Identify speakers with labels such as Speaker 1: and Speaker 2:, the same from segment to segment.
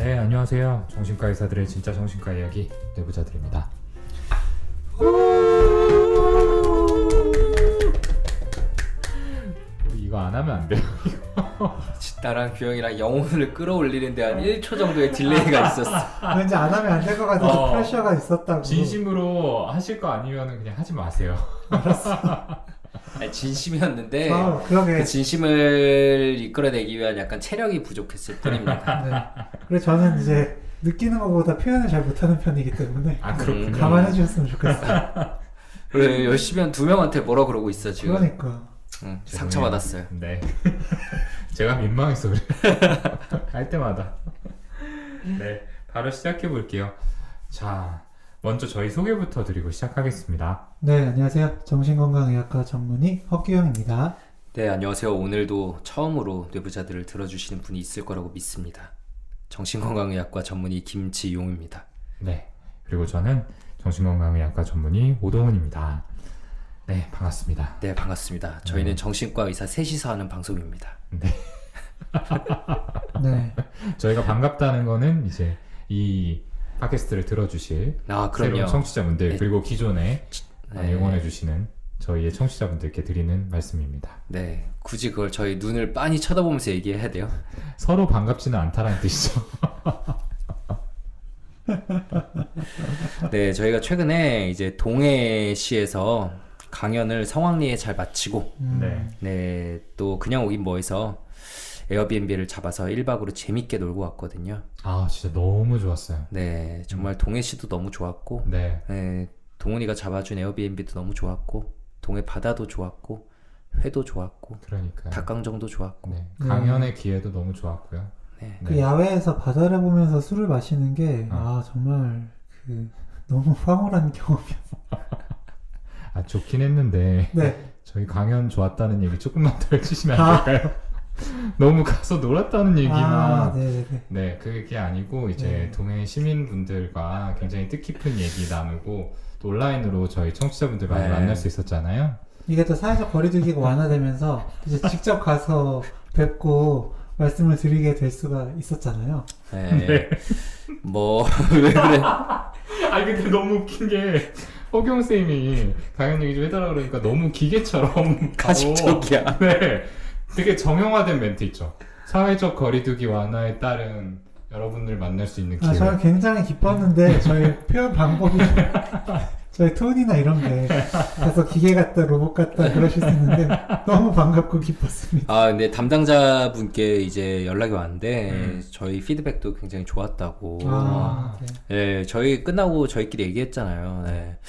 Speaker 1: 네, 안녕하세요. 정신과 의사들의 진짜 정신과 이야기 내부자들입니다. 이거 안 하면 안 돼요.
Speaker 2: 나랑 규영이랑 영혼을 끌어올리는데 한 1초 정도의 딜레이가 있었어.
Speaker 3: 왠지 안 하면 안 될 것 같아서 프레셔가 있었다고.
Speaker 1: 진심으로 하실 거 아니면 그냥 하지 마세요.
Speaker 2: 아니, 진심이었는데
Speaker 3: 그러게.
Speaker 2: 그 진심을 이끌어내기 위한 약간 체력이 부족했을 뿐입니다.
Speaker 3: 네. 그래서 저는 이제 느끼는 것보다 표현을 잘 못하는 편이기 때문에
Speaker 1: 그렇군요.
Speaker 3: 감안해 주셨으면 좋겠어요.
Speaker 2: 그래, 열심히 한 2명한테 뭐라 그러고 있어 지금.
Speaker 3: 그러니까.
Speaker 2: 응, 상처받았어요.
Speaker 1: 네. 제가 민망해서 그래. 할 때마다. 네, 바로 시작해 볼게요. 자, 먼저 저희 소개부터 드리고 시작하겠습니다.
Speaker 3: 네, 안녕하세요. 정신건강의학과 전문의 허규영입니다.
Speaker 2: 네, 안녕하세요. 오늘도 처음으로 뇌부자들을 들어주시는 분이 있을 거라고 믿습니다. 정신건강의학과 전문의 김지용입니다.
Speaker 1: 네, 그리고 저는 정신건강의학과 전문의 오동훈입니다. 네, 반갑습니다.
Speaker 2: 네, 반갑습니다. 저희는 정신과 의사 셋이서 하는 방송입니다.
Speaker 1: 네.
Speaker 3: 네.
Speaker 1: 저희가 반갑다는 거는 이제 이 팟캐스트를 들어주실
Speaker 2: 그럼요.
Speaker 1: 새로운 청취자분들
Speaker 2: 네.
Speaker 1: 그리고 기존에
Speaker 2: 네.
Speaker 1: 응원해주시는 저희의 청취자분들께 드리는 말씀입니다.
Speaker 2: 네, 굳이 그걸 저희 눈을 빤히 쳐다보면서 얘기해야 돼요?
Speaker 1: 서로 반갑지는 않다라는 뜻이죠.
Speaker 2: 네, 저희가 최근에 이제 동해시에서 강연을 성황리에 잘 마치고
Speaker 1: 네.
Speaker 2: 네, 또 그냥 오긴 뭐해서 에어비앤비를 잡아서 1박으로 재밌게 놀고 왔거든요.
Speaker 1: 아, 진짜 너무 좋았어요.
Speaker 2: 네, 정말 동해시도 너무 좋았고
Speaker 1: 네.
Speaker 2: 네, 동훈이가 잡아준 에어비앤비도 너무 좋았고 동해 바다도 좋았고 회도 좋았고
Speaker 1: 그러니까요.
Speaker 2: 닭강정도 좋았고
Speaker 1: 네. 강연의 기회도 너무 좋았고요.
Speaker 2: 네.
Speaker 3: 그 야외에서 바다를 보면서 술을 마시는 게 정말 너무 황홀한 경험이었어요.
Speaker 1: 아, 좋긴 했는데
Speaker 3: 네.
Speaker 1: 저희 강연 좋았다는 얘기 조금만 더 해주시면 안 될까요? 너무 가서 놀았다는 얘기만.
Speaker 3: 네네네.
Speaker 1: 네, 그게 아니고 이제
Speaker 3: 네.
Speaker 1: 동해 시민분들과 굉장히 뜻깊은 얘기 나누고 또 온라인으로 저희 청취자분들 많이
Speaker 2: 네.
Speaker 1: 만날 수 있었잖아요.
Speaker 3: 이게 또 사회적 거리두기가 완화되면서 이제 직접 가서 뵙고 말씀을 드리게 될 수가 있었잖아요.
Speaker 2: 네. 뭐 왜 그래?
Speaker 1: 아니 근데 너무 웃긴 게 허경 쌤이 강연 얘기 좀 해달라 그러니까 너무 기계처럼
Speaker 2: 가식적이야.
Speaker 1: 바로, 네, 되게 정형화된 멘트 있죠. 사회적 거리두기 완화에 따른 여러분들 만날 수 있는 기회.
Speaker 3: 저는 굉장히 기뻤는데 저희 표현 방법이 저희 톤이나 이런 게 그래서 기계 같다 로봇 같다 그러실 수 있는데 너무 반갑고 기뻤습니다.
Speaker 2: 아, 근데 담당자분께 이제 연락이 왔는데 저희 피드백도 굉장히 좋았다고.
Speaker 3: 네.
Speaker 2: 네, 저희 끝나고 저희끼리 얘기했잖아요. 네.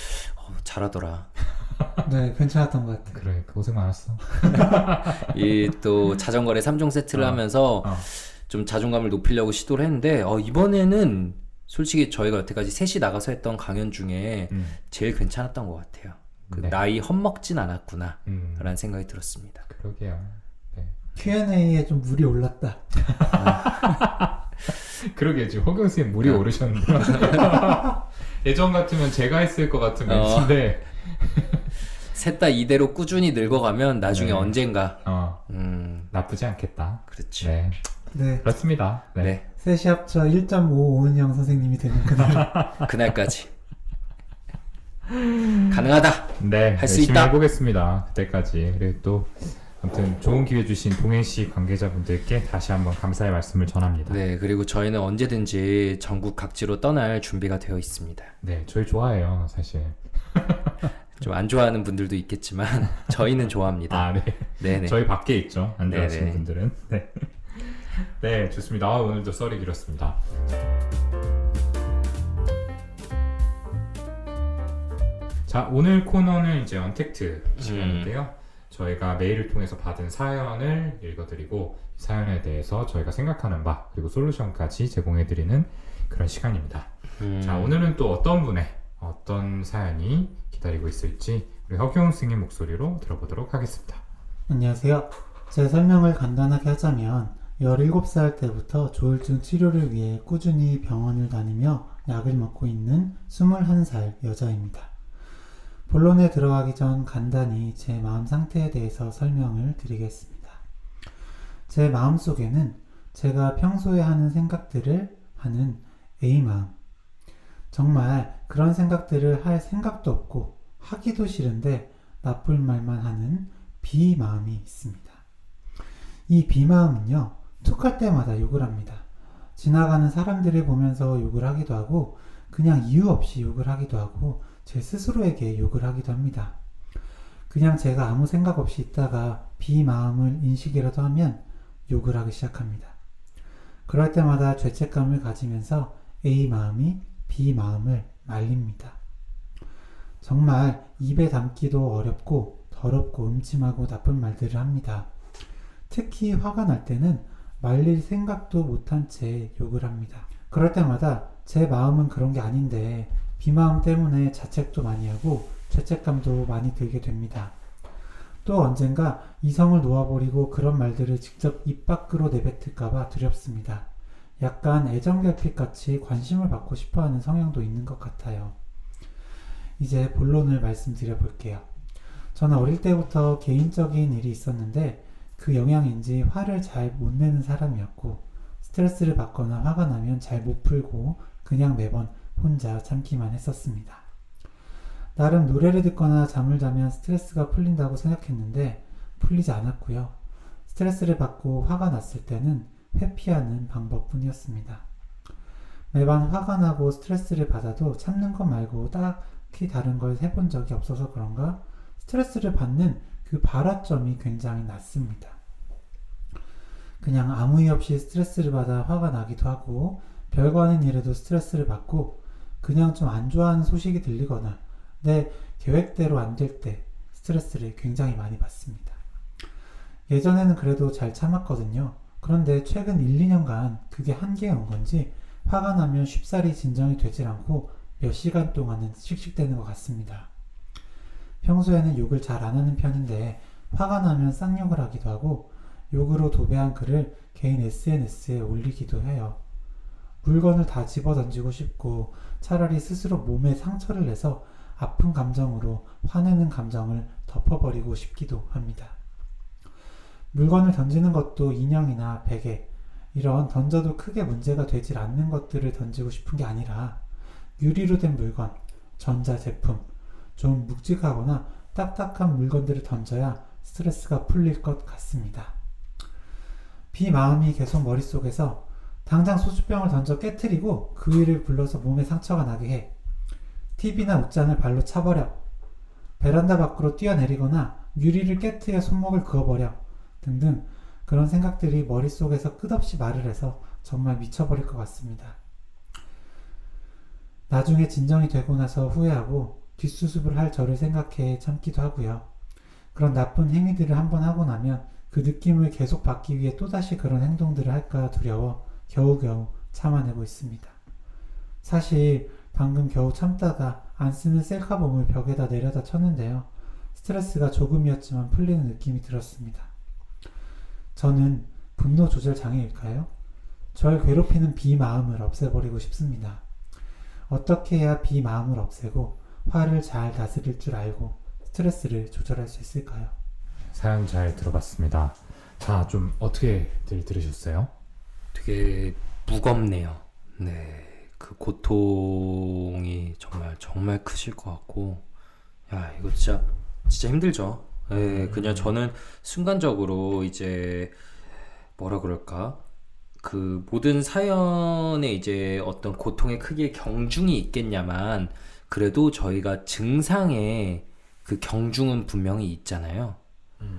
Speaker 2: 잘하더라.
Speaker 3: 네, 괜찮았던 것 같아요.
Speaker 1: 그래, 고생 많았어.
Speaker 2: 이 또 자전거에 3종 세트를 하면서 좀 자존감을 높이려고 시도를 했는데 이번에는 솔직히 저희가 여태까지 셋이 나가서 했던 강연 중에 제일 괜찮았던 것 같아요. 그
Speaker 1: 네.
Speaker 2: 나이 헛먹진 않았구나 라는 생각이 들었습니다.
Speaker 1: 그러게요. 네.
Speaker 3: Q&A에 좀 물이 올랐다.
Speaker 1: 그러게 지금 허경 쌤 물이 오르셨는데 예전 같으면 제가 했을 것 같은 멘트인데
Speaker 2: 셋 다 이대로 꾸준히 늙어가면 나중에
Speaker 1: 네.
Speaker 2: 언젠가
Speaker 1: 나쁘지 않겠다.
Speaker 2: 그렇지.
Speaker 1: 네,
Speaker 3: 네.
Speaker 1: 그렇습니다. 네.
Speaker 2: 네.
Speaker 3: 셋이 합쳐 1.5온영 선생님이 되는 그날.
Speaker 2: 그날까지 가능하다.
Speaker 1: 네,
Speaker 2: 할수
Speaker 1: 열심히
Speaker 2: 있다.
Speaker 1: 해보겠습니다. 그때까지. 그리고 또 아무튼 좋은 기회 주신 동해시 관계자분들께 다시 한번 감사의 말씀을 전합니다.
Speaker 2: 네, 그리고 저희는 언제든지 전국 각지로 떠날 준비가 되어 있습니다.
Speaker 1: 네, 저희 좋아해요, 사실.
Speaker 2: 좀 안 좋아하는 분들도 있겠지만 저희는 좋아합니다.
Speaker 1: 아, 네.
Speaker 2: 네네.
Speaker 1: 저희 밖에 있죠. 안 좋아하시는
Speaker 2: 네네.
Speaker 1: 분들은. 네. 네, 좋습니다. 오늘도 썰이 길었습니다. 자, 오늘 코너는 이제 언택트 시간인데요. 저희가 메일을 통해서 받은 사연을 읽어드리고 사연에 대해서 저희가 생각하는 바 그리고 솔루션까지 제공해드리는 그런 시간입니다. 자, 오늘은 또 어떤 분의 어떤 사연이 기다리고 있을지 우리 허경 스님 목소리로 들어보도록 하겠습니다.
Speaker 3: 안녕하세요. 제 설명을 간단하게 하자면 17살 때부터 조울증 치료를 위해 꾸준히 병원을 다니며 약을 먹고 있는 21살 여자입니다. 본론에 들어가기 전 간단히 제 마음 상태에 대해서 설명을 드리겠습니다. 제 마음속에는 제가 평소에 하는 생각들을 하는 A 마음. 정말 그런 생각들을 할 생각도 없고 하기도 싫은데 나쁠 말만 하는 B 마음이 있습니다. 이 B 마음은요, 툭할 때마다 욕을 합니다. 지나가는 사람들을 보면서 욕을 하기도 하고 그냥 이유 없이 욕을 하기도 하고 제 스스로에게 욕을 하기도 합니다. 그냥 제가 아무 생각 없이 있다가 B 마음을 인식이라도 하면 욕을 하기 시작합니다. 그럴 때마다 죄책감을 가지면서 A 마음이 B 마음을 말립니다. 정말 입에 담기도 어렵고 더럽고 음침하고 나쁜 말들을 합니다. 특히 화가 날 때는 말릴 생각도 못한 채 욕을 합니다. 그럴 때마다 제 마음은 그런 게 아닌데 비마음 때문에 자책도 많이 하고 죄책감도 많이 들게 됩니다. 또 언젠가 이성을 놓아버리고 그런 말들을 직접 입 밖으로 내뱉을까봐 두렵습니다. 약간 애정결핍같이 관심을 받고 싶어하는 성향도 있는 것 같아요. 이제 본론을 말씀드려 볼게요. 저는 어릴 때부터 개인적인 일이 있었는데 그 영향인지 화를 잘 못 내는 사람이었고 스트레스를 받거나 화가 나면 잘 못 풀고 그냥 매번 혼자 참기만 했었습니다. 나름 노래를 듣거나 잠을 자면 스트레스가 풀린다고 생각했는데 풀리지 않았고요. 스트레스를 받고 화가 났을 때는 회피하는 방법뿐이었습니다. 매번 화가 나고 스트레스를 받아도 참는 것 말고 딱히 다른 걸 해본 적이 없어서 그런가 스트레스를 받는 그 발화점이 굉장히 낮습니다. 그냥 아무 이유 없이 스트레스를 받아 화가 나기도 하고 별거 아닌 일에도 스트레스를 받고 그냥 좀 안 좋아하는 소식이 들리거나 내 계획대로 안 될 때 스트레스를 굉장히 많이 받습니다. 예전에는 그래도 잘 참았거든요. 그런데 최근 1, 2년간 그게 한계에 온 건지 화가 나면 쉽사리 진정이 되질 않고 몇 시간 동안은 씩씩대는 것 같습니다. 평소에는 욕을 잘 안 하는 편인데 화가 나면 쌍욕을 하기도 하고 욕으로 도배한 글을 개인 SNS에 올리기도 해요. 물건을 다 집어 던지고 싶고 차라리 스스로 몸에 상처를 내서 아픈 감정으로 화내는 감정을 덮어버리고 싶기도 합니다. 물건을 던지는 것도 인형이나 베개 이런 던져도 크게 문제가 되질 않는 것들을 던지고 싶은 게 아니라 유리로 된 물건, 전자제품, 좀 묵직하거나 딱딱한 물건들을 던져야 스트레스가 풀릴 것 같습니다. 비마음이 계속 머릿속에서 당장 소주병을 던져 깨트리고 그 위를 굴러서 몸에 상처가 나게 해. TV나 옷장을 발로 차버려. 베란다 밖으로 뛰어내리거나 유리를 깨트려 손목을 그어버려. 등등 그런 생각들이 머릿속에서 끝없이 말을 해서 정말 미쳐버릴 것 같습니다. 나중에 진정이 되고 나서 후회하고 뒷수습을 할 저를 생각해 참기도 하고요. 그런 나쁜 행위들을 한번 하고 나면 그 느낌을 계속 받기 위해 또다시 그런 행동들을 할까 두려워 겨우겨우 참아내고 있습니다. 사실 방금 겨우 참다가 안 쓰는 셀카봉을 벽에다 내려다 쳤는데요. 스트레스가 조금이었지만 풀리는 느낌이 들었습니다. 저는 분노 조절 장애일까요? 절 괴롭히는 비마음을 없애버리고 싶습니다. 어떻게 해야 비마음을 없애고 화를 잘 다스릴 줄 알고 스트레스를 조절할 수 있을까요?
Speaker 1: 사연 잘 들어봤습니다. 자, 좀 어떻게들 들으셨어요?
Speaker 2: 되게 무겁네요. 네, 그 고통이 정말 크실 것 같고, 야, 이거 진짜 힘들죠. 네, 그냥 저는 순간적으로 이제 뭐라 그럴까, 그 모든 사연에 이제 어떤 고통의 크기의 경중이 있겠냐만, 그래도 저희가 증상의 그 경중은 분명히 있잖아요.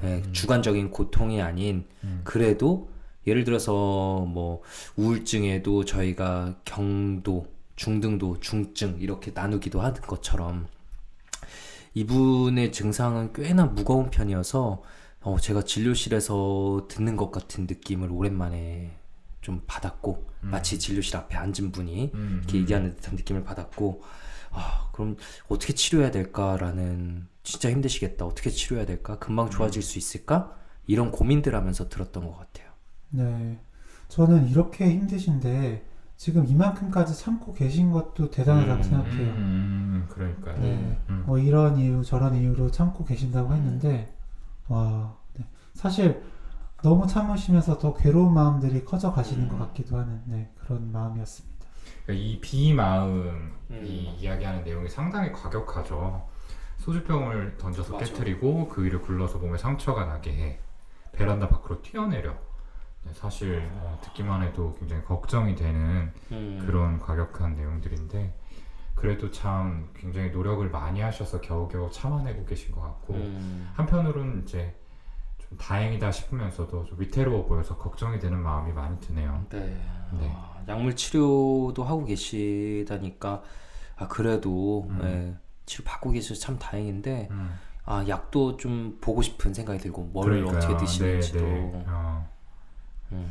Speaker 2: 네, 주관적인 고통이 아닌, 그래도 예를 들어서 뭐 우울증에도 저희가 경도, 중등도, 중증 이렇게 나누기도 하는 것처럼 이분의 증상은 꽤나 무거운 편이어서 제가 진료실에서 듣는 것 같은 느낌을 오랜만에 좀 받았고, 마치 진료실 앞에 앉은 분이 이렇게 얘기하는 듯한 느낌을 받았고, 그럼 어떻게 치료해야 될까라는, 진짜 힘드시겠다, 어떻게 치료해야 될까, 금방 좋아질 수 있을까, 이런 고민들 하면서 들었던 것 같아요.
Speaker 3: 네, 저는 이렇게 힘드신데 지금 이만큼까지 참고 계신 것도 대단하다고 생각해요.
Speaker 1: 그러니까요.
Speaker 3: 네, 뭐 이런 이유 저런 이유로 참고 계신다고 했는데 와, 네. 사실 너무 참으시면서 더 괴로운 마음들이 커져 가시는 것 같기도 하는 그런 마음이었습니다.
Speaker 1: 그러니까 이 B 마음이 이야기하는 내용이 상당히 과격하죠. 소주병을 던져서
Speaker 2: 맞아.
Speaker 1: 깨트리고 그 위를 굴러서 몸에 상처가 나게 해. 베란다 밖으로 뛰어내려. 네, 사실 듣기만 해도 굉장히 걱정이 되는 그런 과격한 내용들인데 그래도 참 굉장히 노력을 많이 하셔서 겨우겨우 참아내고 계신 것 같고 한편으로는 이제 좀 다행이다 싶으면서도 좀 위태로워 보여서 걱정이 되는 마음이 많이 드네요.
Speaker 2: 네.
Speaker 1: 네.
Speaker 2: 약물 치료도 하고 계시다니까 그래도 치료 받고 계셔서 참 다행인데 약도 좀 보고 싶은 생각이 들고 뭘
Speaker 1: 그러니까요.
Speaker 2: 어떻게 드시는지도
Speaker 1: 네.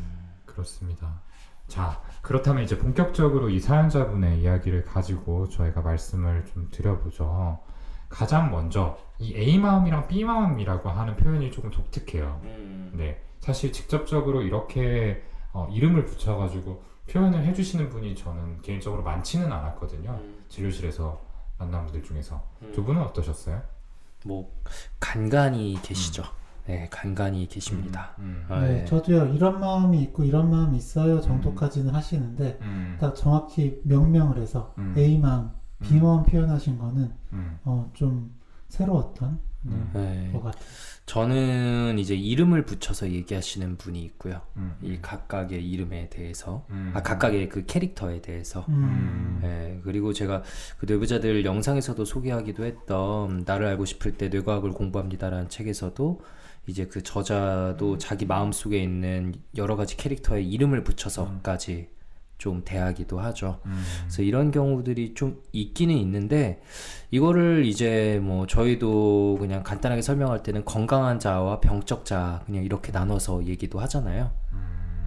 Speaker 1: 그렇습니다. 자, 그렇다면 이제 본격적으로 이 사연자분의 이야기를 가지고 저희가 말씀을 좀 드려보죠. 가장 먼저 이 A 마음이랑 B 마음이라고 하는 표현이 조금 독특해요. 네, 사실 직접적으로 이렇게 이름을 붙여가지고 표현을 해주시는 분이 저는 개인적으로 많지는 않았거든요. 진료실에서 만난 분들 중에서 두 분은 어떠셨어요?
Speaker 2: 뭐 간간히 계시죠. 네, 간간히 계십니다.
Speaker 3: 네,
Speaker 2: 네.
Speaker 3: 저도요. 이런 마음이 있고 이런 마음이 있어요 정도까지는 하시는데 딱 정확히 명명을 해서 A 마음, B 마음 표현하신 거는 좀 새로웠던
Speaker 2: 네.
Speaker 3: 것 같아요.
Speaker 2: 저는 이제 이름을 붙여서 얘기하시는 분이 있고요. 이 각각의 이름에 대해서, 각각의 그 캐릭터에 대해서. 네, 그리고 제가 그 뇌부자들 영상에서도 소개하기도 했던 나를 알고 싶을 때 뇌과학을 공부합니다라는 책에서도 이제 그 저자도 자기 마음속에 있는 여러 가지 캐릭터의 이름을 붙여서까지 좀 대하기도 하죠. 그래서 이런 경우들이 좀 있기는 있는데 이거를 이제 뭐 저희도 그냥 간단하게 설명할 때는 건강한 자와 병적 자 그냥 이렇게 나눠서 얘기도 하잖아요.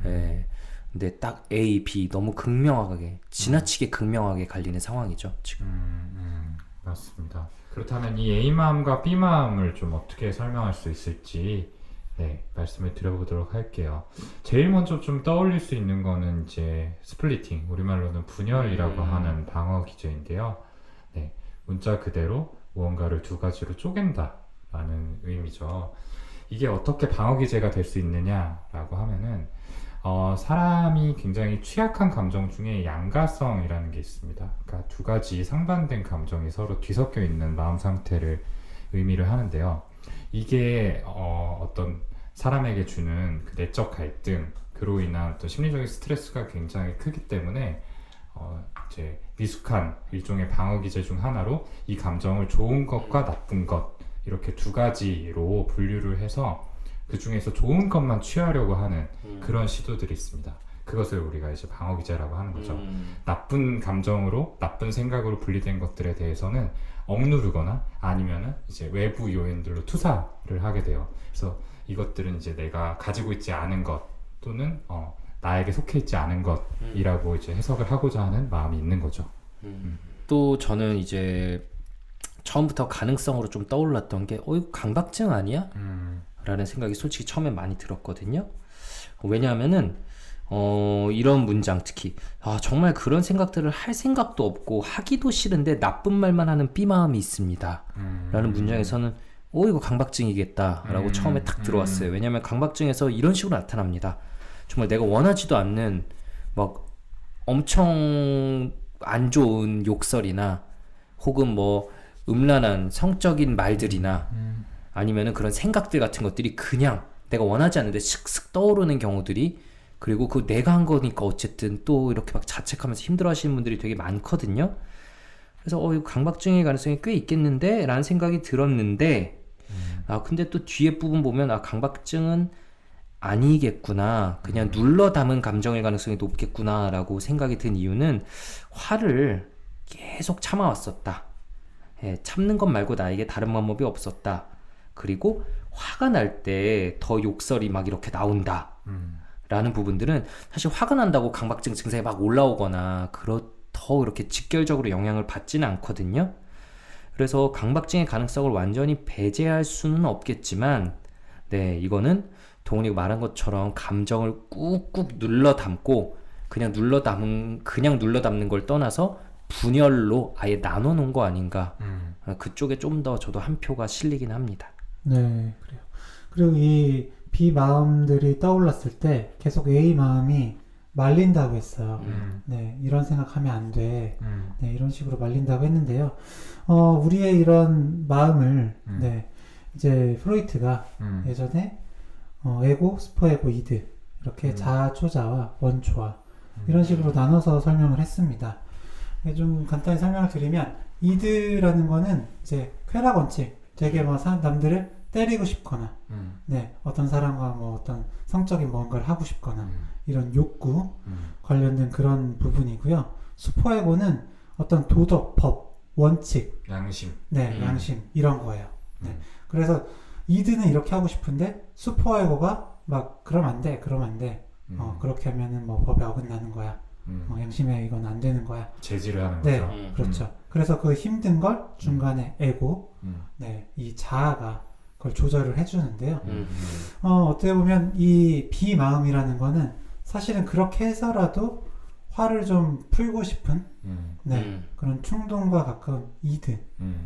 Speaker 2: 네. 근데 딱 A, B 너무 극명하게 지나치게 극명하게 갈리는 상황이죠 지금.
Speaker 1: 맞습니다. 그렇다면 이 A 마음과 B 마음을 좀 어떻게 설명할 수 있을지 말씀을 드려보도록 할게요. 제일 먼저 좀 떠올릴 수 있는 거는 이제 스플리팅, 우리말로는 분열이라고 하는 방어 기제인데요. 네, 문자 그대로 무언가를 두 가지로 쪼갠다라는 의미죠. 이게 어떻게 방어 기제가 될 수 있느냐라고 하면은 사람이 굉장히 취약한 감정 중에 양가성이라는 게 있습니다. 그러니까 두 가지 상반된 감정이 서로 뒤섞여 있는 마음 상태를 의미를 하는데요. 이게 어떤 사람에게 주는 그 내적 갈등, 그로 인한 어떤 심리적인 스트레스가 굉장히 크기 때문에 이제 미숙한 일종의 방어 기제 중 하나로 이 감정을 좋은 것과 나쁜 것 이렇게 두 가지로 분류를 해서 그 중에서 좋은 것만 취하려고 하는 그런 시도들이 있습니다. 그것을 우리가 이제 방어 기제라고 하는 거죠. 나쁜 감정으로, 나쁜 생각으로 분리된 것들에 대해서는 억누르거나 아니면은 이제 외부 요인들로 투사를 하게 돼요. 그래서 이것들은 이제 내가 가지고 있지 않은 것 또는 나에게 속해 있지 않은 것이라고 이제 해석을 하고자 하는 마음이 있는 거죠.
Speaker 2: 또 저는 이제 처음부터 가능성으로 좀 떠올랐던 게 이거 강박증 아니야? 라는 생각이 솔직히 처음에 많이 들었거든요. 왜냐하면은 이런 문장 특히 정말 그런 생각들을 할 생각도 없고 하기도 싫은데 나쁜 말만 하는 B마음이 있습니다 라는 문장에서는 이거 강박증이겠다 라고 처음에 딱 들어왔어요. 왜냐하면 강박증에서 이런 식으로 나타납니다. 정말 내가 원하지도 않는 막 엄청 안 좋은 욕설이나 혹은 뭐 음란한 성적인 말들이나 아니면은 그런 생각들 같은 것들이 그냥 내가 원하지 않는데 슥슥 떠오르는 경우들이, 그리고 그 내가 한 거니까 어쨌든 또 이렇게 막 자책하면서 힘들어 하시는 분들이 되게 많거든요. 그래서 이거 강박증의 가능성이 꽤 있겠는데 라는 생각이 들었는데 근데 또 뒤에 부분 보면 강박증은 아니겠구나, 그냥 눌러 담은 감정의 가능성이 높겠구나 라고 생각이 든 이유는 화를 계속 참아왔었다. 참는 것 말고 나에게 다른 방법이 없었다. 그리고 화가 날 때 더 욕설이 막 이렇게 나온다 라는 부분들은 사실 화가 난다고 강박증 증상이 막 올라오거나 더 이렇게 직결적으로 영향을 받지는 않거든요. 그래서 강박증의 가능성을 완전히 배제할 수는 없겠지만 이거는 동훈이가 말한 것처럼 감정을 꾹꾹 눌러 담고 그냥 눌러 담는 걸 떠나서 분열로 아예 나눠 놓은 거 아닌가. 그쪽에 좀 더 저도 한 표가 실리긴 합니다.
Speaker 3: 네, 그래요. 그리고 이 B 마음들이 떠올랐을 때 계속 A 마음이 말린다고 했어요. 네, 이런 생각하면 안 돼. 네, 이런 식으로 말린다고 했는데요. 우리의 이런 마음을, 네, 이제 프로이트가 예전에, 에고, 슈퍼에고, 이드, 이렇게 자아, 초자와 원초와, 이런 식으로 나눠서 설명을 했습니다. 좀 간단히 설명을 드리면, 이드라는 거는 이제 쾌락 원칙, 되게 뭐 남들을 때리고 싶거나, 네, 어떤 사람과 뭐 어떤 성적인 뭔가를 하고 싶거나, 이런 욕구 관련된 그런 부분이고요. 슈퍼에고는 어떤 도덕, 법, 원칙,
Speaker 1: 양심.
Speaker 3: 네, 양심 이런 거예요. 네. 그래서 이드는 이렇게 하고 싶은데 슈퍼에고가 막 그러면 안 돼, 그러면 안 돼. 그렇게 하면은 뭐 법에 어긋나는 거야. 양심에 이건 안 되는 거야.
Speaker 1: 제지를 하는
Speaker 3: 네,
Speaker 1: 거죠.
Speaker 3: 그렇죠. 그래서 그 힘든 걸 중간에 에고, 네, 이 자아가 그걸 조절을 해주는데요. 어떻게 보면 이 비마음이라는 거는 사실은 그렇게 해서라도 화를 좀 풀고 싶은 네, 그런 충동과 가까운 이드,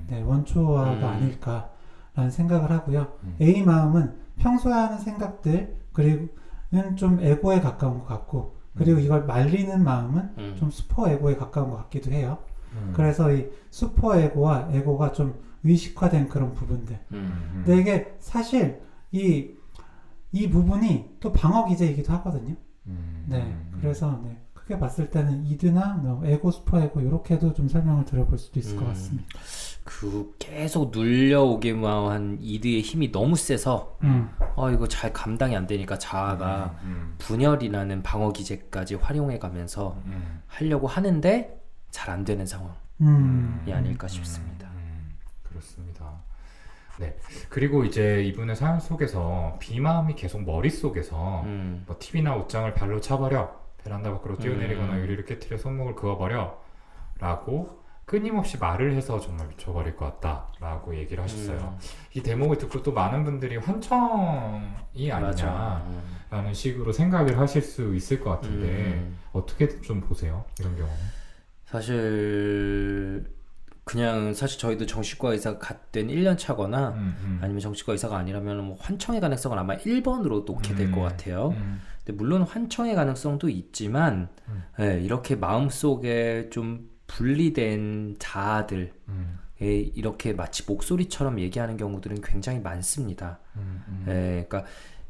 Speaker 3: 네, 원초화가 아닐까라는 생각을 하고요. A 마음은 평소에 하는 생각들 그리고는 좀 에고에 가까운 것 같고, 그리고 이걸 말리는 마음은 좀 슈퍼 에고에 가까운 것 같기도 해요. 그래서 이 슈퍼 에고와 에고가 좀 의식화된 그런 부분들. 근데 이게 사실 이 부분이 또 방어 기제이기도 하거든요. 네, 그래서 네, 크게 봤을 때는 이드나 에고, 슈퍼 에고 이렇게도 좀 설명을 드려볼 수도 있을 것 같습니다.
Speaker 2: 그 계속 눌려오기만 한 이드의 힘이 너무 세서 이거 잘 감당이 안 되니까 자아가 분열이라는 방어 기제까지 활용해 가면서 하려고 하는데 잘 안 되는 상황이 아닐까 싶습니다.
Speaker 1: 그렇습니다. 네. 그리고 이제 이분의 사연 속에서 비마음이 계속 머릿속에서 뭐 TV나 옷장을 발로 차버려, 베란다 밖으로 뛰어내리거나 유리를 깨트려 손목을 그어버려 라고 끊임없이 말을 해서 정말 미쳐버릴 것 같다 라고 얘기를 하셨어요. 이 대목을 듣고 또 많은 분들이 환청이 아니냐라는 식으로 생각을 하실 수 있을 것 같은데 어떻게 좀 보세요? 이런 경우는?
Speaker 2: 사실 저희도 정신과 의사가 갔든 1년 차거나 아니면 정신과 의사가 아니라면 뭐 환청의 가능성은 아마 1번으로 놓게 될 것 같아요. 근데 물론 환청의 가능성도 있지만 네, 이렇게 마음속에 좀 분리된 자아들 이렇게 마치 목소리처럼 얘기하는 경우들은 굉장히 많습니다. 그러니까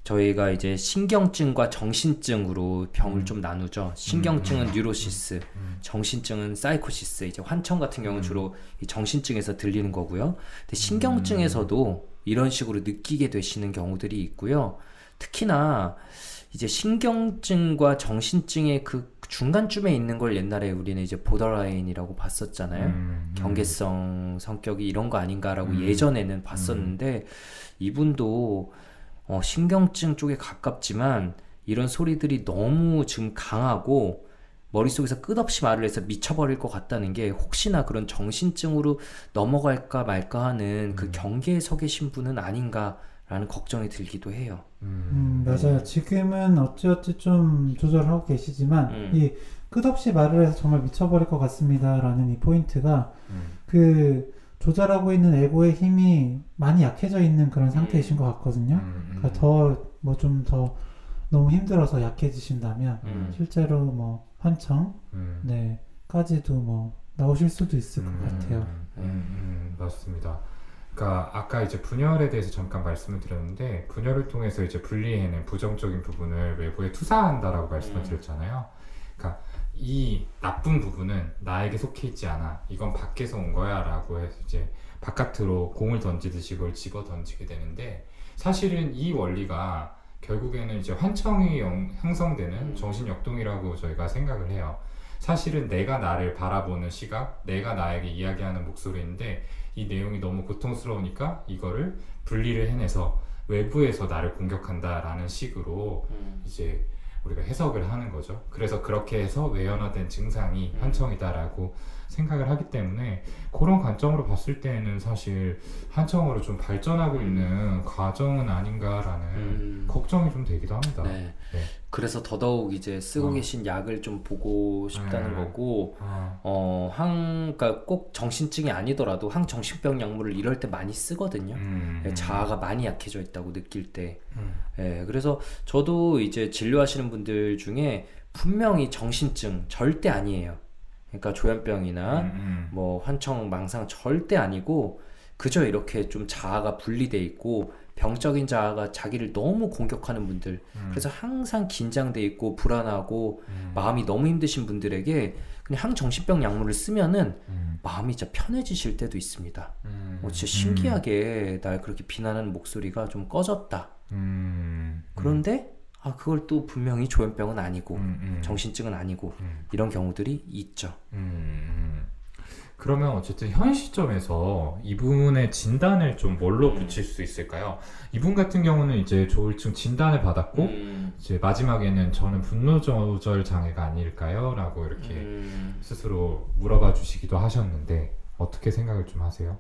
Speaker 2: 저희가 이제 신경증과 정신증으로 병을 좀 나누죠. 신경증은 뉴로시스, 정신증은 사이코시스. 이제 환청 같은 경우는 주로 이 정신증에서 들리는 거고요. 근데 신경증에서도 이런 식으로 느끼게 되시는 경우들이 있고요. 특히나 이제 신경증과 정신증의 그 중간쯤에 있는 걸 옛날에 우리는 이제 보더라인이라고 봤었잖아요. 경계성 성격이 이런 거 아닌가라고 예전에는 봤었는데 이분도 신경증 쪽에 가깝지만 이런 소리들이 너무 지금 강하고 머릿속에서 끝없이 말을 해서 미쳐버릴 것 같다는 게 혹시나 그런 정신증으로 넘어갈까 말까 하는 그 경계에 서 계신 분은 아닌가라는 걱정이 들기도 해요.
Speaker 3: 맞아요. 지금은 어찌어찌 좀 조절하고 계시지만 이 끝없이 말을 해서 정말 미쳐버릴 것 같습니다라는 이 포인트가 그 조절하고 있는 에고의 힘이 많이 약해져 있는 그런 상태이신 것 같거든요. 그러니까 좀 더 너무 힘들어서 약해지신다면 실제로 뭐 환청 까지도 뭐 나오실 수도 있을 것 같아요.
Speaker 1: 맞습니다. 그러니까 아까 이제 분열에 대해서 잠깐 말씀을 드렸는데 분열을 통해서 이제 분리해낸 부정적인 부분을 외부에 투사한다라고 말씀을 드렸잖아요. 그러니까 이 나쁜 부분은 나에게 속해 있지 않아. 이건 밖에서 온 거야 라고 해서 이제 바깥으로 공을 던지듯이 그걸 집어 던지게 되는데 사실은 이 원리가 결국에는 이제 환청이 형성되는 정신역동이라고 저희가 생각을 해요. 사실은 내가 나를 바라보는 시각, 내가 나에게 이야기하는 목소리인데 이 내용이 너무 고통스러우니까 이거를 분리를 해내서 외부에서 나를 공격한다라는 식으로 이제 우리가 해석을 하는 거죠. 그래서 그렇게 해서 외연화된 증상이 환청이다라고 생각을 하기 때문에 그런 관점으로 봤을 때는 사실 환청으로 좀 발전하고 있는 과정은 아닌가라는 걱정이 좀 되기도 합니다.
Speaker 2: 네. 그래서 더더욱 이제 쓰고 계신 약을 좀 보고 싶다는 거고, 그러니까 꼭 정신증이 아니더라도 항정신병 약물을 이럴 때 많이 쓰거든요. 자아가 많이 약해져 있다고 느낄 때. 그래서 저도 이제 진료하시는 분들 중에 분명히 정신증 절대 아니에요. 그러니까 조현병이나 뭐 환청, 망상 절대 아니고 그저 이렇게 좀 자아가 분리돼 있고 병적인 자아가 자기를 너무 공격하는 분들, 그래서 항상 긴장돼 있고 불안하고 마음이 너무 힘드신 분들에게 그냥 항정신병 약물을 쓰면은 마음이 진짜 편해지실 때도 있습니다. 진짜 신기하게 날 그렇게 비난하는 목소리가 좀 꺼졌다. 그런데 그걸 또 분명히 조현병은 아니고 정신증은 아니고 이런 경우들이 있죠.
Speaker 1: 그러면 어쨌든 현 시점에서 이분의 진단을 좀 뭘로 붙일 수 있을까요? 이분 같은 경우는 이제 조울증 진단을 받았고 이제 마지막에는 저는 분노 조절 장애가 아닐까요? 라고 이렇게 스스로 물어봐 주시기도 하셨는데 어떻게 생각을 좀 하세요?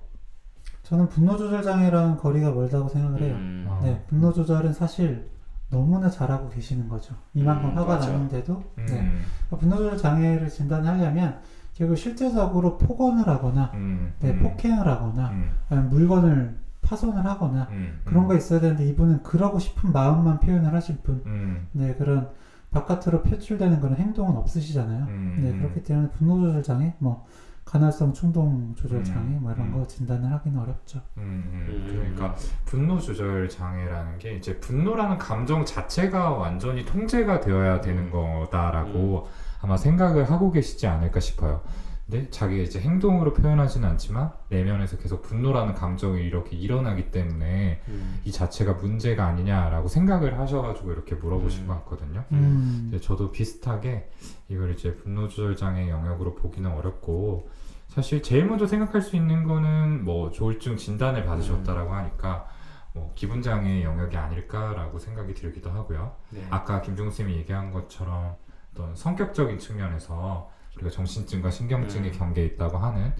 Speaker 3: 저는 분노 조절 장애랑 거리가 멀다고 생각을 해요. 네, 분노 조절은 사실 너무나 잘하고 계시는 거죠. 이만큼 화가
Speaker 2: 맞아.
Speaker 3: 나는데도 네. 분노 조절 장애를 진단하려면 결국 실제적으로 폭언을 하거나 네, 폭행을 하거나 아니면 물건을 파손을 하거나 그런 거 있어야 되는데 이분은 그러고 싶은 마음만 표현을 하실 뿐 네, 그런 바깥으로 표출되는 그런 행동은 없으시잖아요. 네, 그렇기 때문에 분노 조절 장애, 뭐 간헐성 충동 조절 장애 뭐 이런 거 진단을 하기는 어렵죠.
Speaker 1: 그러니까 분노 조절 장애라는 게 이제 분노라는 감정 자체가 완전히 통제가 되어야 되는 거다라고 아마 생각을 하고 계시지 않을까 싶어요. 근데 자기가 이제 행동으로 표현하지는 않지만 내면에서 계속 분노라는 감정이 이렇게 일어나기 때문에 이 자체가 문제가 아니냐라고 생각을 하셔가지고 이렇게 물어보신 것 같거든요. 근데 저도 비슷하게 이걸 이제 분노 조절 장애 영역으로 보기는 어렵고 사실 제일 먼저 생각할 수 있는 거는 뭐 조울증 진단을 받으셨다라고 하니까 뭐 기분 장애 영역이 아닐까라고 생각이 들기도 하고요.
Speaker 2: 네.
Speaker 1: 아까 김종수 쌤이 얘기한 것처럼 어떤 성격적인 측면에서 우리가 정신증과 신경증의 경계에 있다고 하는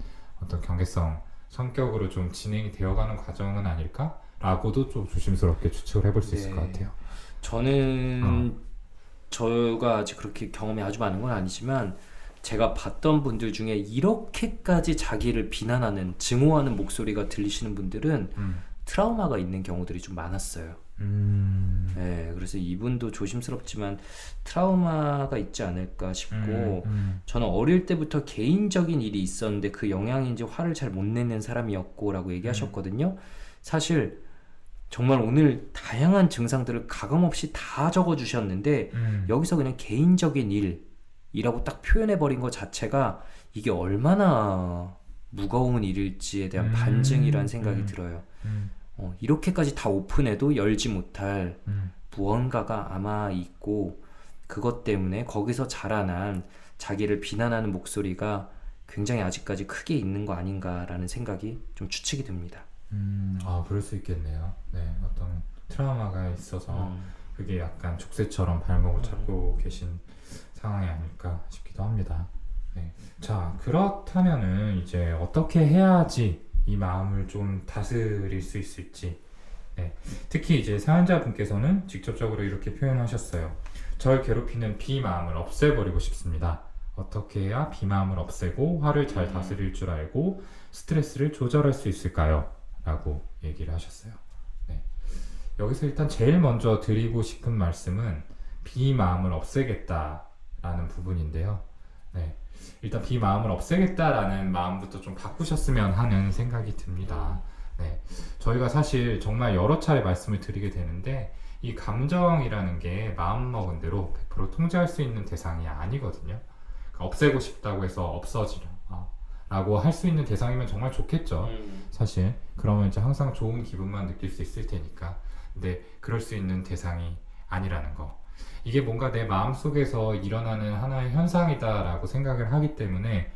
Speaker 1: 어떤 경계성 성격으로 좀 진행이 되어가는 과정은 아닐까라고도 좀 조심스럽게 추측을 해볼 수 있을 것 같아요.
Speaker 2: 저는 저가 아직 그렇게 경험이 아주 많은 건 아니지만 제가 봤던 분들 중에 이렇게까지 자기를 비난하는, 증오하는 목소리가 들리시는 분들은 트라우마가 있는 경우들이 좀 많았어요. 네, 그래서 이분도 조심스럽지만 트라우마가 있지 않을까 싶고 저는 어릴 때부터 개인적인 일이 있었는데 그 영향인지 화를 잘 못 내는 사람이었고 라고 얘기하셨거든요. 사실 정말 오늘 다양한 증상들을 가감없이 다 적어주셨는데 여기서 그냥 개인적인 일이라고 딱 표현해버린 것 자체가 이게 얼마나 무거운 일일지에 대한 반증이라는 생각이 들어요. 이렇게까지 다 오픈해도 열지 못할 무언가가 아마 있고 그것 때문에 거기서 자라난 자기를 비난하는 목소리가 굉장히 아직까지 크게 있는 거 아닌가라는 생각이 좀 추측이 듭니다.
Speaker 1: 그럴 수 있겠네요. 네, 어떤 트라우마가 있어서 그게 약간 족쇄처럼 발목을 잡고 계신 상황이 아닐까 싶기도 합니다. 네. 자, 그렇다면은 이제 어떻게 해야지 이 마음을 좀 다스릴 수 있을지. 네. 특히 이제 사연자분께서는 직접적으로 이렇게 표현하셨어요. 절 괴롭히는 비마음을 없애버리고 싶습니다. 어떻게 해야 비마음을 없애고 화를 잘 다스릴 줄 알고 스트레스를 조절할 수 있을까요? 라고 얘기를 하셨어요. 네. 여기서 일단 제일 먼저 드리고 싶은 말씀은 비마음을 없애겠다라는 부분인데요. 네. 일단 비마음을 없애겠다라는 마음부터 좀 바꾸셨으면 하는 생각이 듭니다. 네. 저희가 사실 정말 여러 차례 말씀을 드리게 되는데 이 감정이라는 게 마음먹은 대로 100% 통제할 수 있는 대상이 아니거든요. 그러니까 없애고 싶다고 해서 없어지라 라고 할 수 있는 대상이면 정말 좋겠죠. 사실 그러면 이제 항상 좋은 기분만 느낄 수 있을 테니까. 근데 그럴 수 있는 대상이 아니라는 거, 이게 뭔가 내 마음속에서 일어나는 하나의 현상이다 라고 생각을 하기 때문에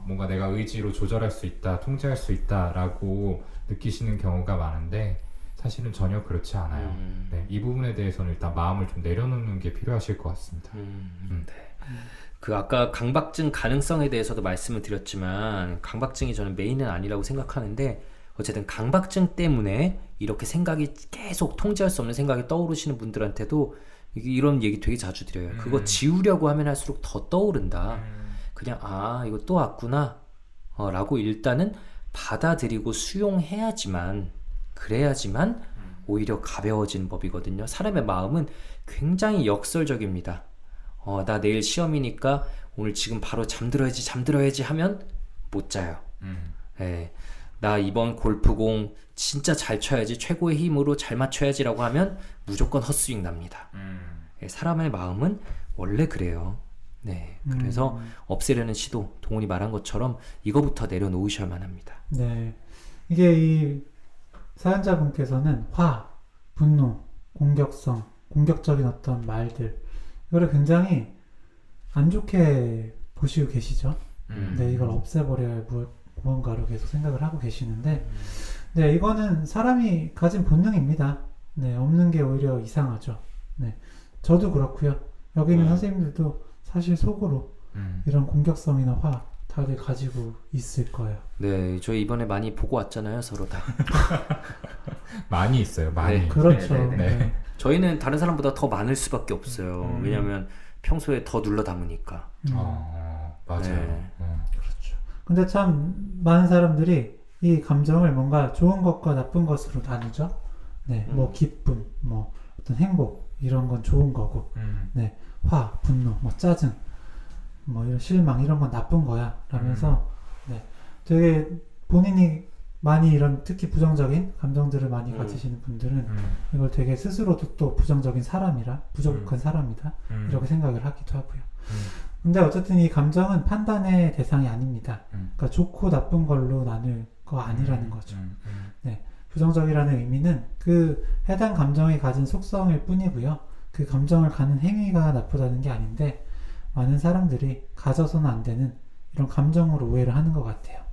Speaker 1: 뭔가 내가 의지로 조절할 수 있다, 통제할 수 있다 라고 느끼시는 경우가 많은데 사실은 전혀 그렇지 않아요. 네, 이 부분에 대해서는 일단 마음을 좀 내려놓는 게 필요하실 것 같습니다.
Speaker 2: 네. 그 아까 강박증 가능성에 대해서도 말씀을 드렸지만 강박증이 저는 메인은 아니라고 생각하는데 어쨌든 강박증 때문에 이렇게 생각이 계속 통제할 수 없는 생각이 떠오르시는 분들한테도 이런 얘기 되게 자주 드려요. 그거 지우려고 하면 할수록 더 떠오른다. 그냥 이거 또 왔구나 라고 일단은 받아들이고 수용해야지만, 그래야지만 오히려 가벼워지는 법이거든요. 사람의 마음은 굉장히 역설적입니다. 나 내일 시험이니까 오늘 지금 바로 잠들어야지 하면 못 자요. 예, 나 이번 골프공 진짜 잘 쳐야지, 최고의 힘으로 잘 맞춰야지라고 하면 무조건 헛스윙 납니다. 예, 사람의 마음은 원래 그래요. 네, 그래서 없애려는 시도, 동훈이 말한 것처럼 이거부터 내려놓으셔야만 합니다.
Speaker 3: 네. 이게 이 사연자분께서는 화, 분노, 공격성, 공격적인 어떤 말들, 이거를 굉장히 안 좋게 보시고 계시죠. 네, 이걸 없애버려야 할 무언가로 계속 생각을 하고 계시는데, 네, 이거는 사람이 가진 본능입니다. 네, 없는 게 오히려 이상하죠. 네, 저도 그렇고요. 여기 있는 선생님들도 사실 속으로 이런 공격성이나 화 다들 가지고 있을 거예요.
Speaker 2: 네, 저희 이번에 많이 보고 왔잖아요, 서로 다.
Speaker 1: 많이 있어요. 많이.
Speaker 2: 네.
Speaker 3: 그렇죠.
Speaker 1: 네.
Speaker 3: 네.
Speaker 2: 저희는 다른 사람보다 더 많을 수밖에 없어요. 왜냐면 평소에 더 눌러 담으니까.
Speaker 1: 맞아요.
Speaker 2: 네.
Speaker 3: 그렇죠. 근데 참 많은 사람들이 이 감정을 뭔가 좋은 것과 나쁜 것으로 나누죠. 네, 뭐 기쁨, 뭐 어떤 행복 이런 건 좋은 거고, 네, 화, 분노, 뭐 짜증, 뭐 이런 실망 이런 건 나쁜 거야. 라면서 네, 되게 본인이 많이 이런 특히 부정적인 감정들을 많이 가지시는 분들은 이걸 되게 스스로도 또 부정적인 사람이라, 부족한 사람이다 이렇게 생각을 하기도 하고요. 근데 어쨌든 이 감정은 판단의 대상이 아닙니다. 그러니까 좋고 나쁜 걸로 나눌 거 아니라는 거죠. 네, 부정적이라는 의미는 그 해당 감정이 가진 속성일 뿐이고요. 그 감정을 가는 행위가 나쁘다는 게 아닌데, 많은 사람들이 가져서는 안 되는 이런 감정으로 오해를 하는 것 같아요.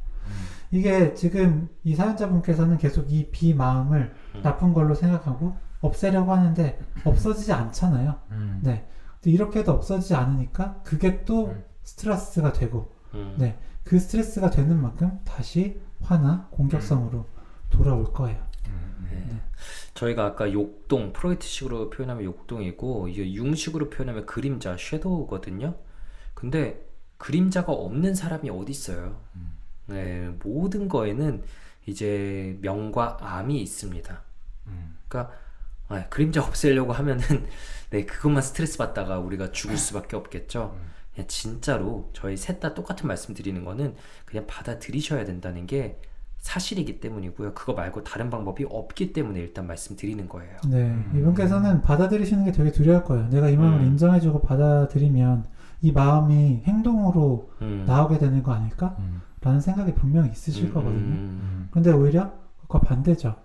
Speaker 3: 이게 지금 이 사연자분께서는 계속 이 비마음을 나쁜 걸로 생각하고 없애려고 하는데 없어지지 않잖아요. 네. 또 이렇게 해도 없어지지 않으니까 그게 또 스트레스가 되고, 네. 그 스트레스가 되는 만큼 다시 화나 공격성으로 돌아올 거예요.
Speaker 2: 네. 저희가 아까 욕동, 프로이트식으로 표현하면 욕동이고, 이게 융식으로 표현하면 그림자, 섀도우거든요. 근데 그림자가 없는 사람이 어디 있어요? 네, 모든 거에는 이제 명과 암이 있습니다. 그러니까 그림자 없애려고 하면은 네, 그것만 스트레스 받다가 우리가 죽을 수밖에 없겠죠. 그냥 진짜로 저희 셋 다 똑같은 말씀 드리는 거는 그냥 받아들이셔야 된다는 게 사실이기 때문이고요. 그거 말고 다른 방법이 없기 때문에 일단 말씀드리는 거예요.
Speaker 3: 네, 이분께서는 받아들이시는 게 되게 두려울 거예요. 내가 이 마음을 인정해주고 받아들이면 이 마음이 행동으로 나오게 되는 거 아닐까? 라는 생각이 분명히 있으실 거거든요. 근데 오히려 그거 반대죠.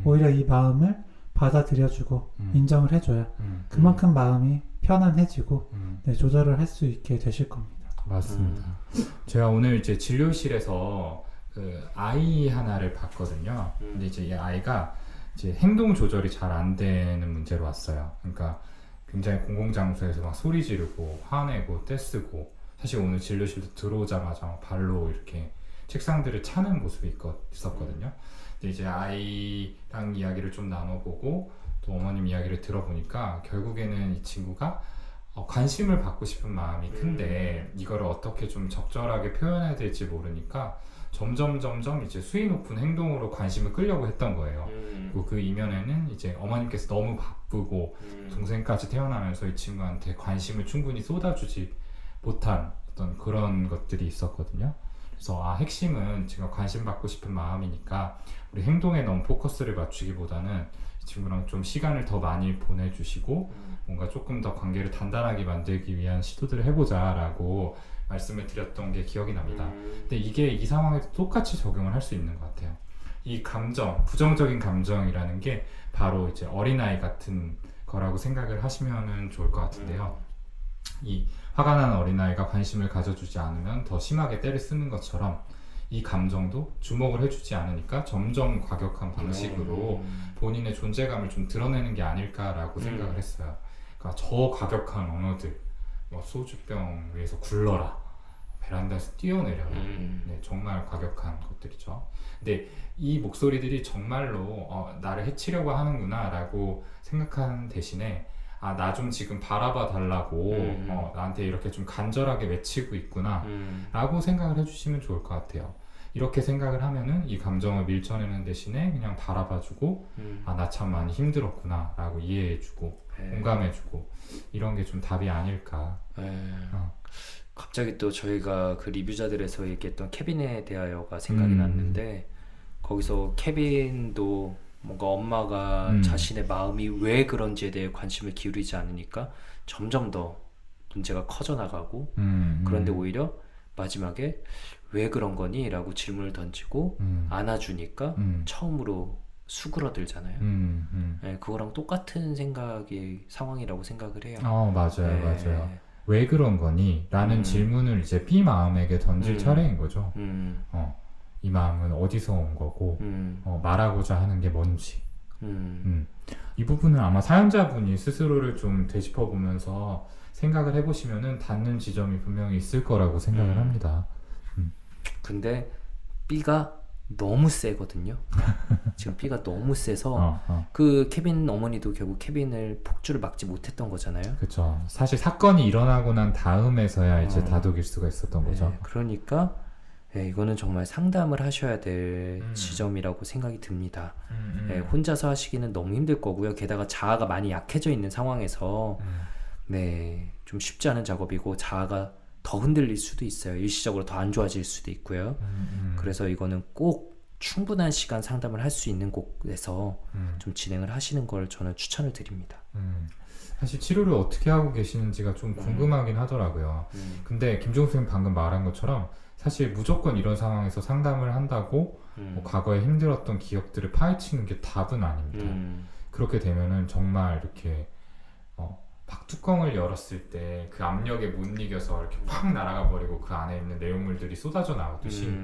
Speaker 3: 오히려 이 마음을 받아들여주고 인정을 해줘야 그만큼 마음이 편안해지고 네, 조절을 할 수 있게 되실 겁니다.
Speaker 1: 맞습니다. 제가 오늘 이제 진료실에서 그 아이 하나를 봤거든요. 근데 이제 이 아이가 이제 행동 조절이 잘 안 되는 문제로 왔어요. 그러니까 굉장히 공공장소에서 막 소리 지르고 화내고 떼쓰고, 사실 오늘 진료실도 들어오자마자 발로 이렇게 책상들을 차는 모습이 있었거든요. 근데 이제 아이랑 이야기를 좀 나눠보고 또 어머님 이야기를 들어보니까 결국에는 이 친구가 관심을 받고 싶은 마음이 큰데 이거를 어떻게 좀 적절하게 표현해야 될지 모르니까 점점 이제 수위 높은 행동으로 관심을 끌려고 했던 거예요. 그리고 그 이면에는 이제 어머님께서 너무 바쁘고 동생까지 태어나면서 이 친구한테 관심을 충분히 쏟아주지 못한 어떤 그런 것들이 있었거든요. 그래서 핵심은 제가 관심 받고 싶은 마음이니까 우리 행동에 너무 포커스를 맞추기보다는 이 친구랑 좀 시간을 더 많이 보내주시고 뭔가 조금 더 관계를 단단하게 만들기 위한 시도들을 해보자 라고 말씀을 드렸던 게 기억이 납니다. 근데 이게 이 상황에도 똑같이 적용을 할 수 있는 것 같아요. 이 감정, 부정적인 감정이라는 게 바로 이제 어린아이 같은 거라고 생각을 하시면 좋을 것 같은데요. 이 화가 나는 어린아이가 관심을 가져주지 않으면 더 심하게 때를 쓰는 것처럼 이 감정도 주목을 해주지 않으니까 점점 과격한 방식으로 본인의 존재감을 좀 드러내는 게 아닐까라고 생각을 했어요. 그러니까 저 과격한 언어들, 뭐 소주병 위에서 굴러라, 베란다에서 뛰어내려라, 네, 정말 과격한 것들이죠. 근데 이 목소리들이 정말로 나를 해치려고 하는구나 라고 생각하는 대신에 나 좀 지금 바라봐 달라고 나한테 이렇게 좀 간절하게 외치고 있구나 라고 생각을 해주시면 좋을 것 같아요. 이렇게 생각을 하면은 이 감정을 밀쳐내는 대신에 그냥 바라봐주고 아, 나 참 많이 힘들었구나 라고 이해해주고 공감해주고 이런 게 좀 답이 아닐까.
Speaker 2: 갑자기 또 저희가 그 리뷰자들에서 얘기했던 케빈에 대하여가 생각이 났는데 거기서 케빈도 뭔가 엄마가 자신의 마음이 왜 그런지에 대해 관심을 기울이지 않으니까 점점 더 문제가 커져 나가고 그런데 오히려 마지막에 왜 그런 거니? 라고 질문을 던지고 안아주니까 처음으로 수그러들잖아요. 네, 그거랑 똑같은 상황이라고 생각을 해요.
Speaker 1: 맞아요, 맞아요. 왜 그런 거니? 라는 질문을 이제 B 마음에게 던질 차례인 거죠. 이 마음은 어디서 온 거고, 말하고자 하는 게 뭔지. 이 부분은 아마 사연자분이 스스로를 좀 되짚어 보면서 생각을 해보시면은 닿는 지점이 분명히 있을 거라고 생각을 합니다.
Speaker 2: 근데 B가 너무 세거든요. 지금 B가 너무 세서 그 케빈 어머니도 결국 케빈을 폭주를 막지 못했던 거잖아요.
Speaker 1: 그렇죠. 사실 사건이 일어나고 난 다음에서야 이제 다독일 수가 있었던 거죠.
Speaker 2: 그러니까 이거는 정말 상담을 하셔야 될 지점이라고 생각이 듭니다. 혼자서 하시기는 너무 힘들 거고요. 게다가 자아가 많이 약해져 있는 상황에서 좀 쉽지 않은 작업이고 자아가 더 흔들릴 수도 있어요. 일시적으로 더 안 좋아질 수도 있고요. 그래서 이거는 꼭 충분한 시간 상담을 할 수 있는 곳에서 좀 진행을 하시는 걸 저는 추천을 드립니다.
Speaker 1: 사실 치료를 어떻게 하고 계시는지가 좀 궁금하긴 하더라고요. 근데 김종수 선생님 방금 말한 것처럼 사실 무조건 이런 상황에서 상담을 한다고 뭐 과거에 힘들었던 기억들을 파헤치는 게 답은 아닙니다. 그렇게 되면은 정말 이렇게 박뚜껑을 열었을 때 그 압력에 못 이겨서 이렇게 팍 날아가 버리고 그 안에 있는 내용물들이 쏟아져 나오듯이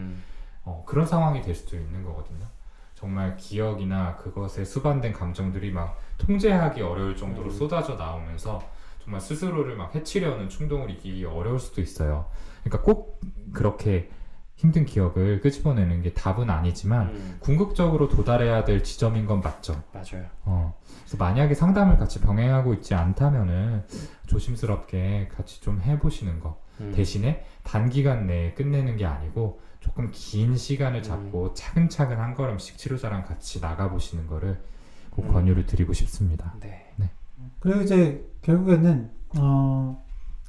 Speaker 1: 그런 상황이 될 수도 있는 거거든요. 정말 기억이나 그것에 수반된 감정들이 막 통제하기 어려울 정도로 쏟아져 나오면서 정말 스스로를 막 해치려는 충동을 이기기 어려울 수도 있어요. 그러니까 꼭 그렇게 힘든 기억을 끄집어내는 게 답은 아니지만 궁극적으로 도달해야 될 지점인 건 맞죠.
Speaker 2: 맞아요.
Speaker 1: 그래서 만약에 상담을 같이 병행하고 있지 않다면은 조심스럽게 같이 좀 해보시는 거. 대신에 단기간 내에 끝내는 게 아니고 조금 긴 시간을 잡고 차근차근 한 걸음씩 치료자랑 같이 나가보시는 거를 꼭 권유를 드리고 싶습니다.
Speaker 2: 네.
Speaker 3: 그리고 이제 결국에는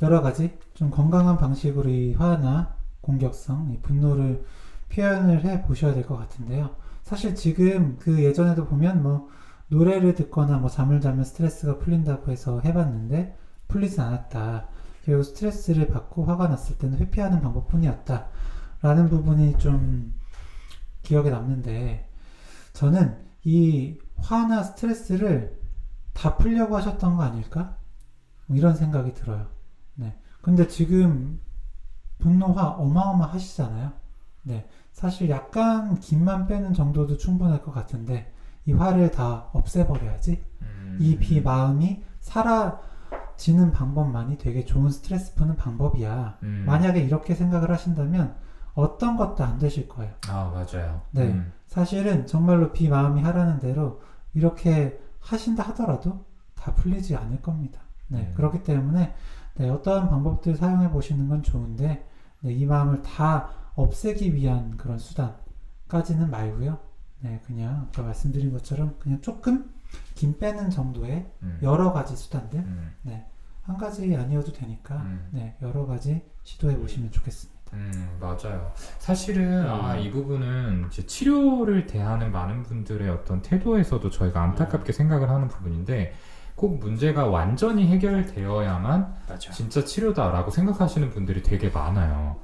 Speaker 3: 여러 가지 좀 건강한 방식으로 이 화나 공격성, 이 분노를 표현을 해 보셔야 될 것 같은데요. 사실 지금 그 예전에도 보면 뭐 노래를 듣거나 뭐 잠을 자면 스트레스가 풀린다고 해서 해봤는데 풀리진 않았다. 결국 스트레스를 받고 화가 났을 때는 회피하는 방법뿐이었다. 라는 부분이 좀 기억에 남는데 저는 이 화나 스트레스를 다 풀려고 하셨던 거 아닐까? 뭐 이런 생각이 들어요. 네. 근데 지금 분노화 어마어마하시잖아요. 네. 사실 약간 김만 빼는 정도도 충분할 것 같은데 이 화를 다 없애버려야지 이 마음이 사라지는 방법만이 되게 좋은 스트레스 푸는 방법이야. 만약에 이렇게 생각을 하신다면 어떤 것도 안 되실 거예요.
Speaker 1: 맞아요.
Speaker 3: 네. 사실은 정말로 마음이 하라는 대로 이렇게 하신다 하더라도 다 풀리지 않을 겁니다. 네. 그렇기 때문에 어떠한 방법들 사용해 보시는 건 좋은데 이 마음을 다 없애기 위한 그런 수단까지는 말고요. 네, 그냥 아까 말씀드린 것처럼 그냥 조금 김 빼는 정도의 여러 가지 수단들, 한 가지 아니어도 되니까 여러 가지 시도해 보시면 좋겠습니다.
Speaker 1: 맞아요. 사실은 이 부분은 이제 치료를 대하는 많은 분들의 어떤 태도에서도 저희가 안타깝게 생각을 하는 부분인데 꼭 문제가 완전히 해결되어야만 진짜 치료다라고 생각하시는 분들이 되게 많아요.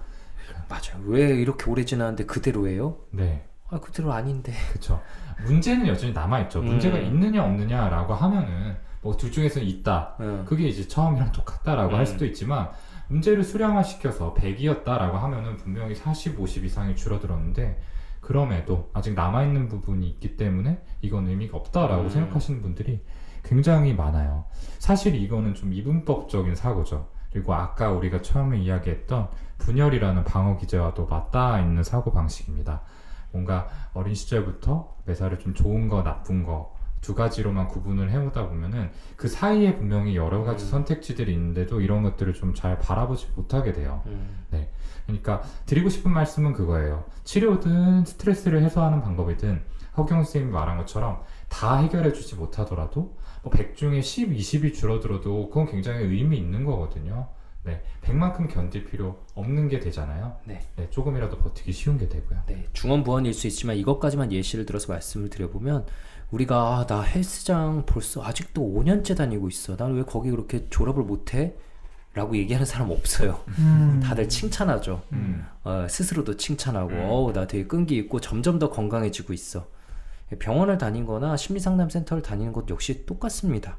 Speaker 2: 맞아요. 왜 이렇게 오래 지났는데 그대로예요?
Speaker 1: 네.
Speaker 2: 그대로 아닌데.
Speaker 1: 그렇죠. 문제는 여전히 남아있죠. 문제가 있느냐 없느냐라고 하면은 뭐 둘 중에서는 있다. 그게 이제 처음이랑 똑같다라고 할 수도 있지만 문제를 수량화시켜서 100이었다라고 하면은 분명히 40, 50 이상이 줄어들었는데 그럼에도 아직 남아있는 부분이 있기 때문에 이건 의미가 없다라고 생각하시는 분들이 굉장히 많아요. 사실 이거는 좀 이분법적인 사고죠. 그리고 아까 우리가 처음에 이야기했던 분열이라는 방어 기제와도 맞닿아 있는 사고 방식입니다. 뭔가 어린 시절부터 매사를 좀 좋은 거 나쁜 거 두 가지로만 구분을 해오다 보면은 그 사이에 분명히 여러 가지 선택지들이 있는데도 이런 것들을 좀 잘 바라보지 못하게 돼요. 네. 그러니까 드리고 싶은 말씀은 그거예요. 치료든 스트레스를 해소하는 방법이든 허경 선생님이 말한 것처럼 다 해결해 주지 못하더라도 뭐 100 중에 10, 20이 줄어들어도 그건 굉장히 의미 있는 거거든요. 네, 100만큼 견딜 필요 없는 게 되잖아요.
Speaker 2: 네.
Speaker 1: 네, 조금이라도 버티기 쉬운 게 되고요.
Speaker 2: 네, 중언부언일 수 있지만 이것까지만 예시를 들어서 말씀을 드려보면 우리가 나 헬스장 벌써 아직도 5년째 다니고 있어. 난 왜 거기 그렇게 졸업을 못해? 라고 얘기하는 사람 없어요. 다들 칭찬하죠. 스스로도 칭찬하고 나 되게 끈기 있고 점점 더 건강해지고 있어. 병원을 다니거나 심리상담센터를 다니는 것 역시 똑같습니다.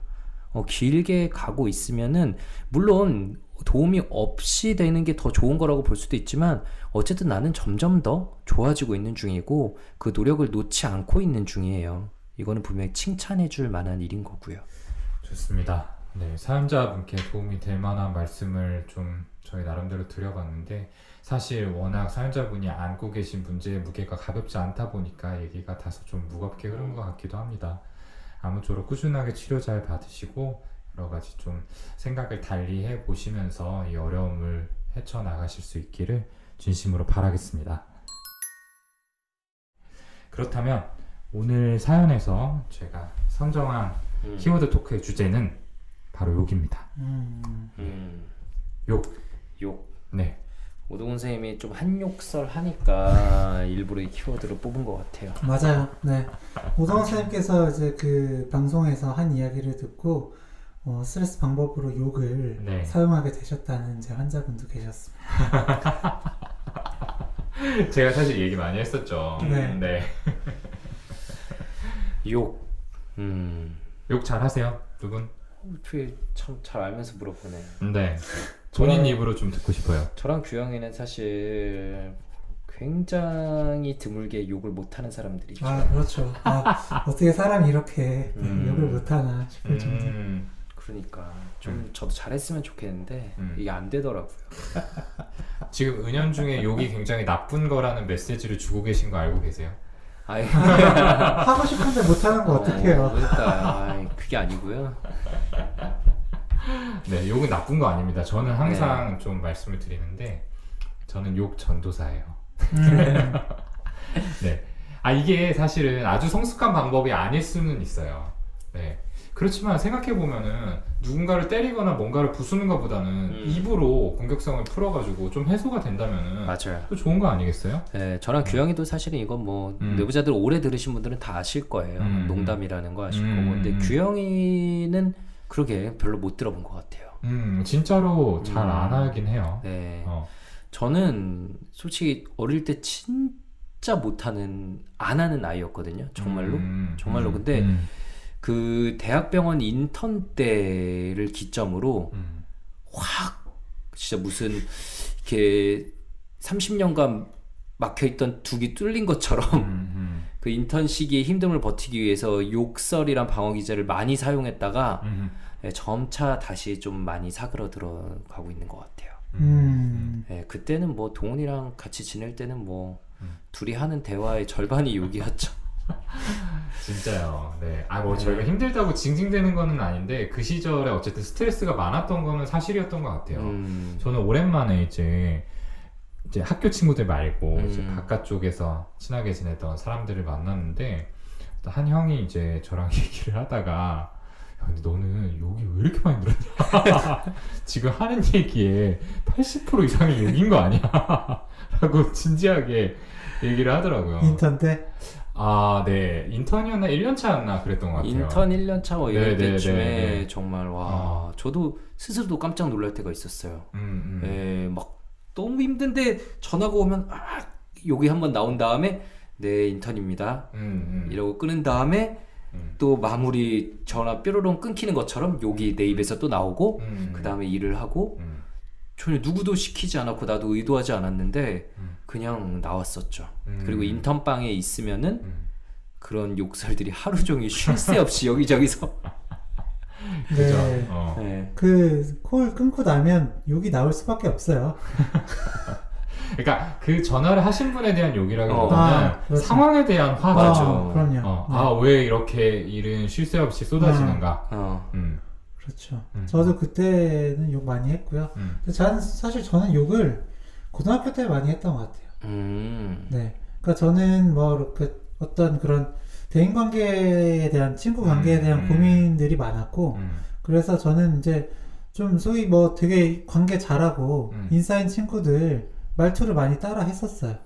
Speaker 2: 길게 가고 있으면은 물론 도움이 없이 되는 게 더 좋은 거라고 볼 수도 있지만 어쨌든 나는 점점 더 좋아지고 있는 중이고 그 노력을 놓지 않고 있는 중이에요. 이거는 분명히 칭찬해 줄 만한 일인 거고요.
Speaker 1: 좋습니다. 네, 사연자분께 도움이 될 만한 말씀을 좀 저희 나름대로 드려봤는데 사실 워낙 사연자분이 안고 계신 문제의 무게가 가볍지 않다 보니까 얘기가 다소 좀 무겁게 흐른 것 같기도 합니다. 아무쪼록 꾸준하게 치료 잘 받으시고 여러 가지 좀 생각을 달리 해보시면서 이 어려움을 헤쳐나가실 수 있기를 진심으로 바라겠습니다. 그렇다면 오늘 사연에서 제가 선정한 키워드 토크의 주제는 바로 욕입니다. 욕. 네.
Speaker 2: 오동훈 선생님이 좀 한욕설 하니까 일부러 이 키워드를 뽑은 것 같아요.
Speaker 3: 맞아요. 네. 오동훈 선생님께서 이제 그 방송에서 한 이야기를 듣고 스트레스 방법으로 욕을
Speaker 1: 네.
Speaker 3: 사용하게 되셨다는 제 환자분도 계셨습니다.
Speaker 1: 제가 사실 얘기 많이 했었죠.
Speaker 3: 네.
Speaker 2: 욕.
Speaker 1: 욕 잘하세요, 두 분?
Speaker 2: 참 잘 알면서 물어보네.
Speaker 1: 네. 본인 입으로 좀 듣고 싶어요.
Speaker 2: 저랑 규영이는 사실 굉장히 드물게 욕을 못하는 사람들이죠.
Speaker 3: 아, 그렇죠. 어떻게 사람이 이렇게 욕을 못하나 싶을 정도.
Speaker 2: 그러니까 좀 저도 잘했으면 좋겠는데 이게 안 되더라고요.
Speaker 1: 지금 은연중에 욕이 굉장히 나쁜 거라는 메시지를 주고 계신 거 알고 계세요?
Speaker 3: 하고 싶은데 못하는 거 어떡해요.
Speaker 2: 그러니까 그게 아니고요.
Speaker 1: 네, 욕은 나쁜 거 아닙니다. 저는 항상 좀 말씀을 드리는데 저는 욕 전도사예요. 네. 이게 사실은 아주 성숙한 방법이 아닐 수는 있어요. 네. 그렇지만 생각해보면은 누군가를 때리거나 뭔가를 부수는 것보다는 입으로 공격성을 풀어가지고 좀 해소가 된다면은
Speaker 2: 맞아요.
Speaker 1: 또 좋은 거 아니겠어요?
Speaker 2: 네, 저랑 규영이도 사실은 이건 뭐 내부자들 오래 들으신 분들은 다 아실 거예요. 농담이라는 거 아실 거고. 근데 규영이는 그러게 별로 못 들어본 것 같아요.
Speaker 1: 진짜로 잘 안 하긴 해요.
Speaker 2: 네. 저는 솔직히 어릴 때 진짜 못하는, 안 하는 아이였거든요. 정말로. 정말로. 근데 그 대학병원 인턴 때를 기점으로 확 진짜 무슨 이렇게 30년간 막혀있던 둑이 뚫린 것처럼 그 인턴 시기의 힘듦을 버티기 위해서 욕설이란 방어 기제를 많이 사용했다가 점차 다시 좀 많이 사그러들어가고 있는 것 같아요. 네, 그때는 뭐 동훈이랑 같이 지낼 때는 뭐 둘이 하는 대화의 절반이 욕이었죠.
Speaker 1: 진짜요. 네. 뭐 저희가 힘들다고 징징대는 거는 아닌데 그 시절에 어쨌든 스트레스가 많았던 거는 사실이었던 것 같아요. 저는 오랜만에 이제 학교 친구들 말고 이제 바깥쪽에서 친하게 지내던 사람들을 만났는데 한 형이 이제 저랑 얘기를 하다가 야, 근데 너는 욕이 왜 이렇게 많이 늘었냐? 지금 하는 얘기에 80% 이상이 욕인 거 아니야? 라고 진지하게 얘기를 하더라고요.
Speaker 3: 인턴 때?
Speaker 1: 네. 인턴이었나 1년차였나 그랬던 것 같아요.
Speaker 2: 인턴 1년차 뭐 이럴 때쯤에
Speaker 1: 네네네.
Speaker 2: 정말 와 저도 스스로도 깜짝 놀랄 때가 있었어요. 네, 막 너무 힘든데 전화가 오면 욕이 한번 나온 다음에 네 인턴입니다 이러고 끊은 다음에 또 마무리 전화 뾰로롱 끊기는 것처럼 욕이 내 입에서 또 나오고 그 다음에 일을 하고 전혀 누구도 시키지 않았고 나도 의도하지 않았는데 그냥 나왔었죠. 그리고 인턴방에 있으면은 그런 욕설들이 하루 종일 쉴 새 없이 여기저기서
Speaker 3: 네.
Speaker 2: 네.
Speaker 3: 그 콜 끊고 나면 욕이 나올 수밖에 없어요.
Speaker 1: 그러니까 그 전화를 하신 분에 대한 욕이라기보다는
Speaker 3: 그렇죠.
Speaker 1: 상황에 대한 화죠.
Speaker 2: 맞아.
Speaker 3: 그럼요. 네.
Speaker 1: 아, 왜 이렇게 일은 쉴 새 없이 쏟아지는가.
Speaker 3: 그렇죠. 저도 그때는 욕 많이 했고요. 근데 사실 저는 욕을 고등학교 때 많이 했던 것 같아요. 네. 그러니까 저는 뭐 이렇게 어떤 그런 대인 관계에 대한 친구 관계에 대한 고민들이 많았고, 그래서 저는 이제 좀 소위 뭐 되게 관계 잘하고 인싸인 친구들 말투를 많이 따라 했었어요.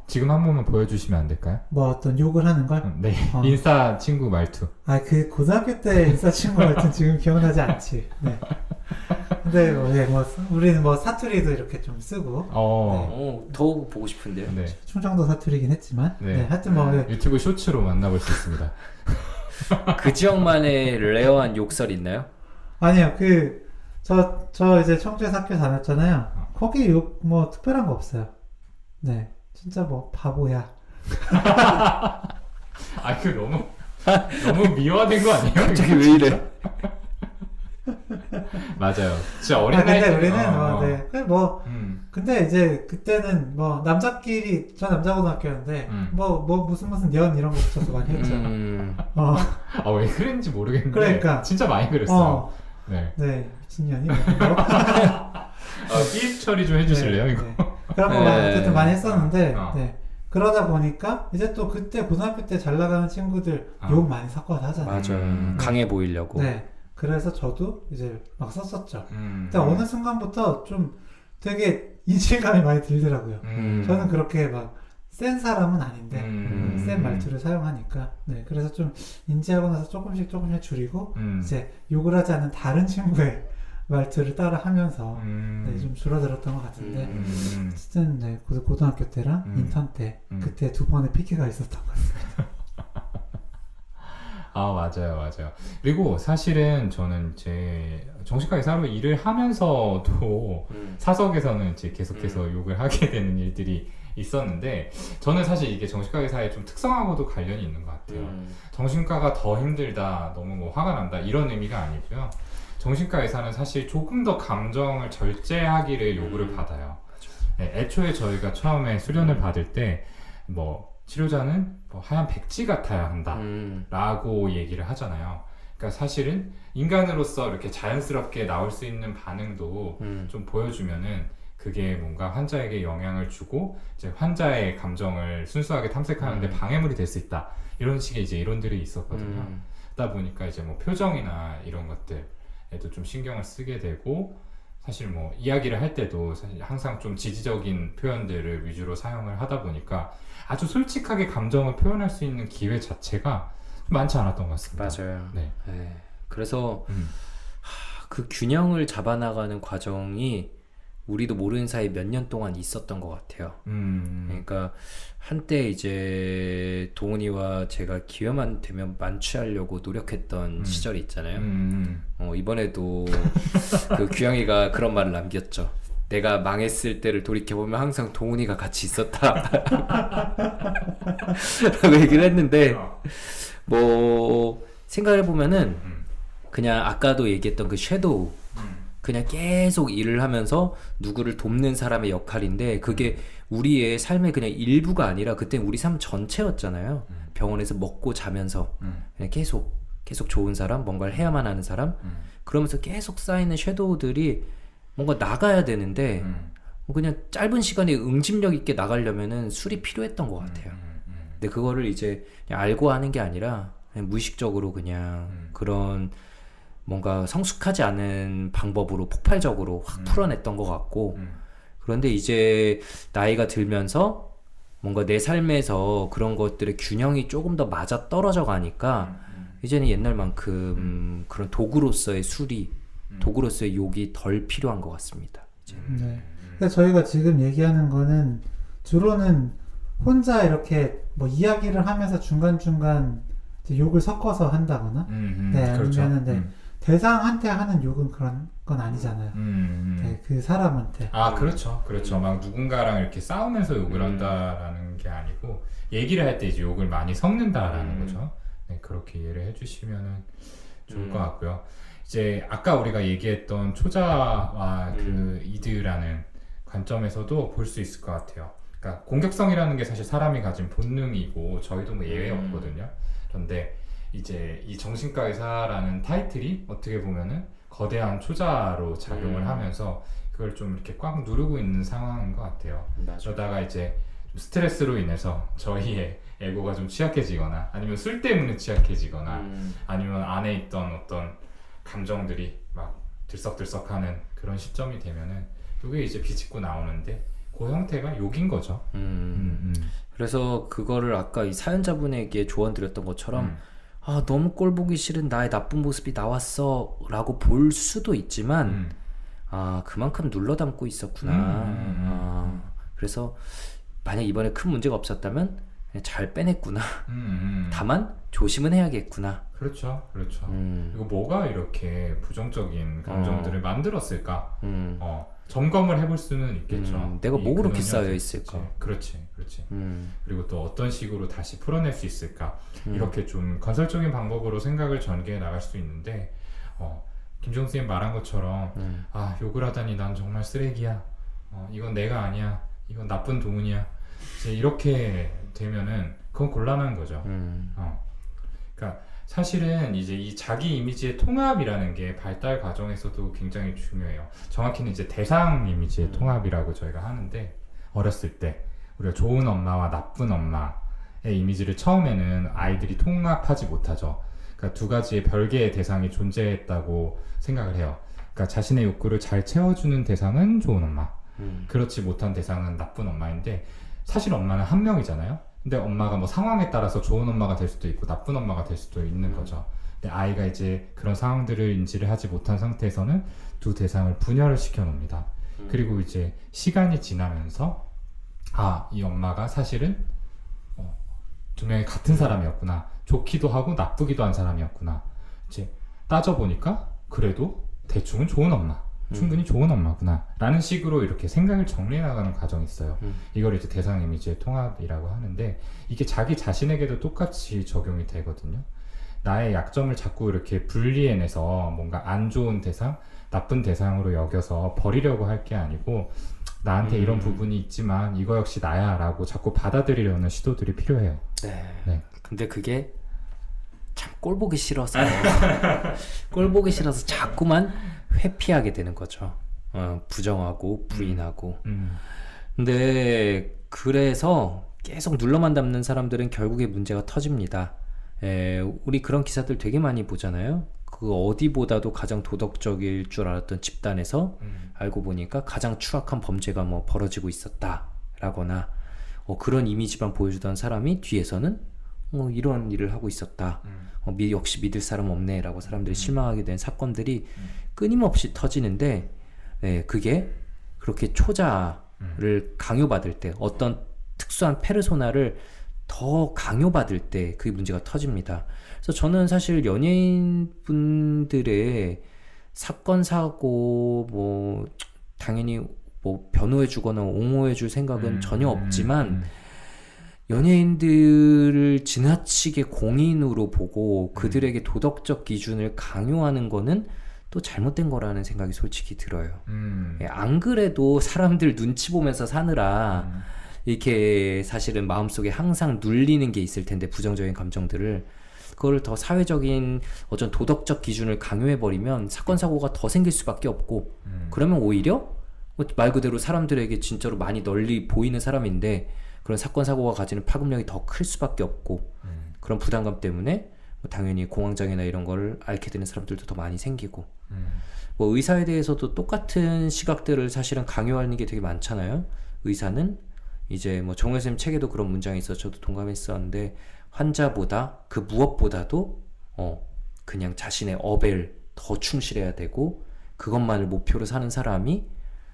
Speaker 1: 지금 한 번만 보여주시면 안 될까요?
Speaker 3: 뭐 어떤 욕을 하는 걸?
Speaker 1: 네. 인싸 친구 말투.
Speaker 3: 그 고등학교 때 인싸 친구 말투는 지금 기억나지 않지. 네. 근데 뭐 우리는 뭐 사투리도 이렇게 좀 쓰고.
Speaker 2: 더욱 보고 싶은데요.
Speaker 1: 네.
Speaker 3: 충청도 사투리긴 했지만.
Speaker 1: 네.
Speaker 3: 네. 하여튼 뭐
Speaker 1: 유튜브 쇼츠로 만나볼 수 있습니다.
Speaker 2: 그 지역만의 레어한 욕설 있나요?
Speaker 3: 아니요. 저 이제 청주에서 학교 다녔잖아요. 거기 욕 뭐 특별한 거 없어요. 네. 진짜 뭐 바보야.
Speaker 1: 그 너무 미화된 거 아니에요?
Speaker 2: 갑자기 왜 이래?
Speaker 1: 맞아요. 진짜 어린
Speaker 3: 근데
Speaker 1: 나이
Speaker 3: 우리는 근데 이제 그때는 뭐 남자끼리 저 남자고등학교였는데 뭐 무슨 년 이런 거 붙여서 많이 했죠.
Speaker 1: 왜 그랬는지 모르겠는데
Speaker 3: 그러니까.
Speaker 1: 진짜 많이 그랬어요.
Speaker 3: 네. 미친년이 뭐.
Speaker 1: 삐입 처리 좀 해주실래요? 이거?
Speaker 3: 네. 그런 거 어쨌든 많이 했었는데
Speaker 1: 네.
Speaker 3: 그러다 보니까 이제 또 그때 고등학교 때 잘 나가는 친구들 욕 많이 섞어서 하잖아요.
Speaker 2: 맞아요. 강해 보이려고.
Speaker 3: 네. 그래서 저도 이제 막 썼었죠. 근데 어느 순간부터 좀 되게 이질감이 많이 들더라고요. 저는 그렇게 막 센 사람은 아닌데 센 말투를 사용하니까. 네. 그래서 좀 인지하고 나서 조금씩 줄이고 이제 욕을 하지 않는 다른 친구의 말투를 따라 하면서 네, 좀 줄어들었던 것 같은데 어쨌든 네, 고등학교 때랑 인턴 때 그때 두 번의 피케가 있었던 것 같습니다.
Speaker 1: 맞아요. 그리고 사실은 저는 이제 정신과 의사로 일을 하면서도 사석에서는 이제 계속해서 욕을 하게 되는 일들이 있었는데, 저는 사실 이게 정신과 의사의 좀 특성하고도 관련이 있는 것 같아요. 정신과가 더 힘들다, 너무 뭐 화가 난다 이런 의미가 아니고요. 정신과 의사는 사실 조금 더 감정을 절제하기를 요구를 받아요. 네, 애초에 저희가 처음에 수련을 받을 때 뭐 치료자는 뭐 하얀 백지 같아야 한다 라고 얘기를 하잖아요. 그러니까 사실은 인간으로서 이렇게 자연스럽게 나올 수 있는 반응도 좀 보여주면은 그게 뭔가 환자에게 영향을 주고 이제 환자의 감정을 순수하게 탐색하는데 방해물이 될 수 있다, 이런 식의 이제 이론들이 있었거든요. 그러다 보니까 이제 뭐 표정이나 이런 것들에도 좀 신경을 쓰게 되고, 사실 뭐 이야기를 할 때도 사실 항상 좀 지지적인 표현들을 위주로 사용을 하다 보니까 아주 솔직하게 감정을 표현할 수 있는 기회 자체가 많지 않았던 것 같습니다.
Speaker 2: 맞아요.
Speaker 1: 네.
Speaker 2: 그래서 그 균형을 잡아나가는 과정이 우리도 모르는 사이 몇 년 동안 있었던 것 같아요. 그러니까 한때 이제 동훈이와 제가 기회만 되면 만취하려고 노력했던 시절이 있잖아요. 이번에도 그 규영이가 그런 말을 남겼죠. 내가 망했을 때를 돌이켜보면 항상 동훈이가 같이 있었다 라고 얘기를 했는데, 뭐 생각해보면은 그냥 아까도 얘기했던 그 섀도우, 그냥 계속 일을 하면서 누구를 돕는 사람의 역할인데, 그게 우리의 삶의 그냥 일부가 아니라 그때 우리 삶 전체였잖아요. 병원에서 먹고 자면서 그냥 계속 좋은 사람, 뭔가를 해야만 하는 사람, 그러면서 계속 쌓이는 섀도우들이 뭔가 나가야 되는데 그냥 짧은 시간에 응집력 있게 나가려면은 술이 필요했던 것 같아요. 근데 그거를 이제 그냥 알고 하는 게 아니라 그냥 무의식적으로 그냥 그런 뭔가 성숙하지 않은 방법으로 폭발적으로 확 풀어냈던 것 같고, 그런데 이제 나이가 들면서 뭔가 내 삶에서 그런 것들의 균형이 조금 더 맞아 떨어져 가니까 이제는 옛날만큼 그런 도구로서의 술이, 도구로서의 욕이 덜 필요한 것 같습니다.
Speaker 3: 네. 근데 저희가 지금 얘기하는 거는 주로는 혼자 이렇게 뭐 이야기를 하면서 중간중간 이제 욕을 섞어서 한다거나, 네,
Speaker 1: 그렇죠.
Speaker 3: 아니면은 대상한테 하는 욕은 그런 건 아니잖아요. 네, 그 사람한테.
Speaker 1: 그렇죠. 막 누군가랑 이렇게 싸우면서 욕을 한다라는 게 아니고, 얘기를 할 때 이제 욕을 많이 섞는다라는 거죠. 네, 그렇게 이해를 해주시면 좋을 것 같고요. 이제 아까 우리가 얘기했던 초자와 그 이드라는 관점에서도 볼 수 있을 것 같아요. 그러니까 공격성이라는 게 사실 사람이 가진 본능이고 저희도 뭐 예외 없거든요. 그런데 이제 이 정신과 의사라는 타이틀이 어떻게 보면은 거대한 초자로 작용을 하면서 그걸 좀 이렇게 꽉 누르고 있는 상황인 것 같아요. 그러다가 이제 좀 스트레스로 인해서 저희의 에고가 좀 취약해지거나 아니면 술 때문에 취약해지거나 아니면 안에 있던 어떤 감정들이 막 들썩들썩하는 그런 시점이 되면은 그게 이제 비집고 나오는데 그 형태가 욕인 거죠.
Speaker 2: 그래서 그거를 아까 이 사연자분에게 조언 드렸던 것처럼 아 너무 꼴 보기 싫은 나의 나쁜 모습이 나왔어 라고 볼 수도 있지만 아 그만큼 눌러 담고 있었구나. 그래서 만약 이번에 큰 문제가 없었다면 그냥 잘 빼냈구나. 다만 조심은 해야겠구나.
Speaker 1: 그렇죠. 그리고 뭐가 이렇게 부정적인 감정들을 만들었을까? 점검을 해볼 수는 있겠죠.
Speaker 2: 내가 뭐 그렇게 쌓여
Speaker 1: 근원이
Speaker 2: 있을까?
Speaker 1: 그렇지. 그리고 또 어떤 식으로 다시 풀어낼 수 있을까? 이렇게 좀 건설적인 방법으로 생각을 전개해 나갈 수 있는데 김종 선생님 말한 것처럼 아 욕을 하다니 난 정말 쓰레기야. 이건 내가 아니야. 이건 나쁜 도문이야. 이제 이렇게 되면은 그건 곤란한 거죠. 그러니까 사실은 이제 이 자기 이미지의 통합이라는 게 발달 과정에서도 굉장히 중요해요. 정확히는 이제 대상 이미지의 통합이라고 저희가 하는데 어렸을 때 우리가 좋은 엄마와 나쁜 엄마의 이미지를 처음에는 아이들이 통합하지 못하죠. 그러니까 두 가지의 별개의 대상이 존재했다고 생각을 해요. 그러니까 자신의 욕구를 잘 채워주는 대상은 좋은 엄마, 그렇지 못한 대상은 나쁜 엄마인데 사실 엄마는 한 명이잖아요. 근데 엄마가 뭐 상황에 따라서 좋은 엄마가 될 수도 있고 나쁜 엄마가 될 수도 있는 거죠. 근데 아이가 이제 그런 상황들을 인지를 하지 못한 상태에서는 두 대상을 분열을 시켜 놓습니다. 그리고 이제 시간이 지나면서 아, 이 엄마가 사실은 두 명이 같은 사람이었구나. 좋기도 하고 나쁘기도 한 사람이었구나. 이제 따져보니까 그래도 대충은 좋은 엄마. 충분히 좋은 엄마구나 라는 식으로 이렇게 생각을 정리해 나가는 과정이 있어요. 이걸 이제 대상 이미지의 통합이라고 하는데 이게 자기 자신에게도 똑같이 적용이 되거든요. 나의 약점을 자꾸 이렇게 분리해내서 뭔가 안 좋은 대상, 나쁜 대상으로 여겨서 버리려고 할 게 아니고 나한테 이런 부분이 있지만 이거 역시 나야 라고 자꾸 받아들이려는 시도들이 필요해요.
Speaker 2: 네. 근데 그게 참 꼴보기 싫어서 꼴보기 싫어서 자꾸만 회피하게 되는 거죠. 부정하고 부인하고. 근데 그래서 계속 눌러만 담는 사람들은 결국에 문제가 터집니다. 우리 그런 기사들 되게 많이 보잖아요. 그 어디보다도 가장 도덕적일 줄 알았던 집단에서 알고 보니까 가장 추악한 범죄가 뭐 벌어지고 있었다라거나 그런 이미지만 보여주던 사람이 뒤에서는 이런 일을 하고 있었다. 역시 믿을 사람 없네 라고 사람들이 실망하게 된 사건들이 끊임없이 터지는데 그게 그렇게 초자를 강요받을 때 어떤 특수한 페르소나를 더 강요받을 때 그게 문제가 터집니다. 그래서 저는 사실 연예인분들의 사건 사고 뭐 당연히 뭐 변호해 주거나 옹호해 줄 생각은 전혀 없지만 연예인들을 지나치게 공인으로 보고 그들에게 도덕적 기준을 강요하는 거는 또 잘못된 거라는 생각이 솔직히 들어요. 안 그래도 사람들 눈치 보면서 사느라 이렇게 사실은 마음속에 항상 눌리는 게 있을 텐데 부정적인 감정들을 그걸 더 사회적인 어떤 도덕적 기준을 강요해버리면 사건 사고가 더 생길 수밖에 없고 그러면 오히려 말 그대로 사람들에게 진짜로 많이 널리 보이는 사람인데 그런 사건 사고가 가지는 파급력이 더 클 수밖에 없고 그런 부담감 때문에 뭐 당연히 공황장애나 이런 걸 앓게 되는 사람들도 더 많이 생기고 뭐 의사에 대해서도 똑같은 시각들을 사실은 강요하는 게 되게 많잖아요. 의사는 이제 뭐 정혜 선생님 책에도 그런 문장이 있어서 저도 동감했었는데 환자보다 그 무엇보다도 그냥 자신의 업에 더 충실해야 되고 그것만을 목표로 사는 사람이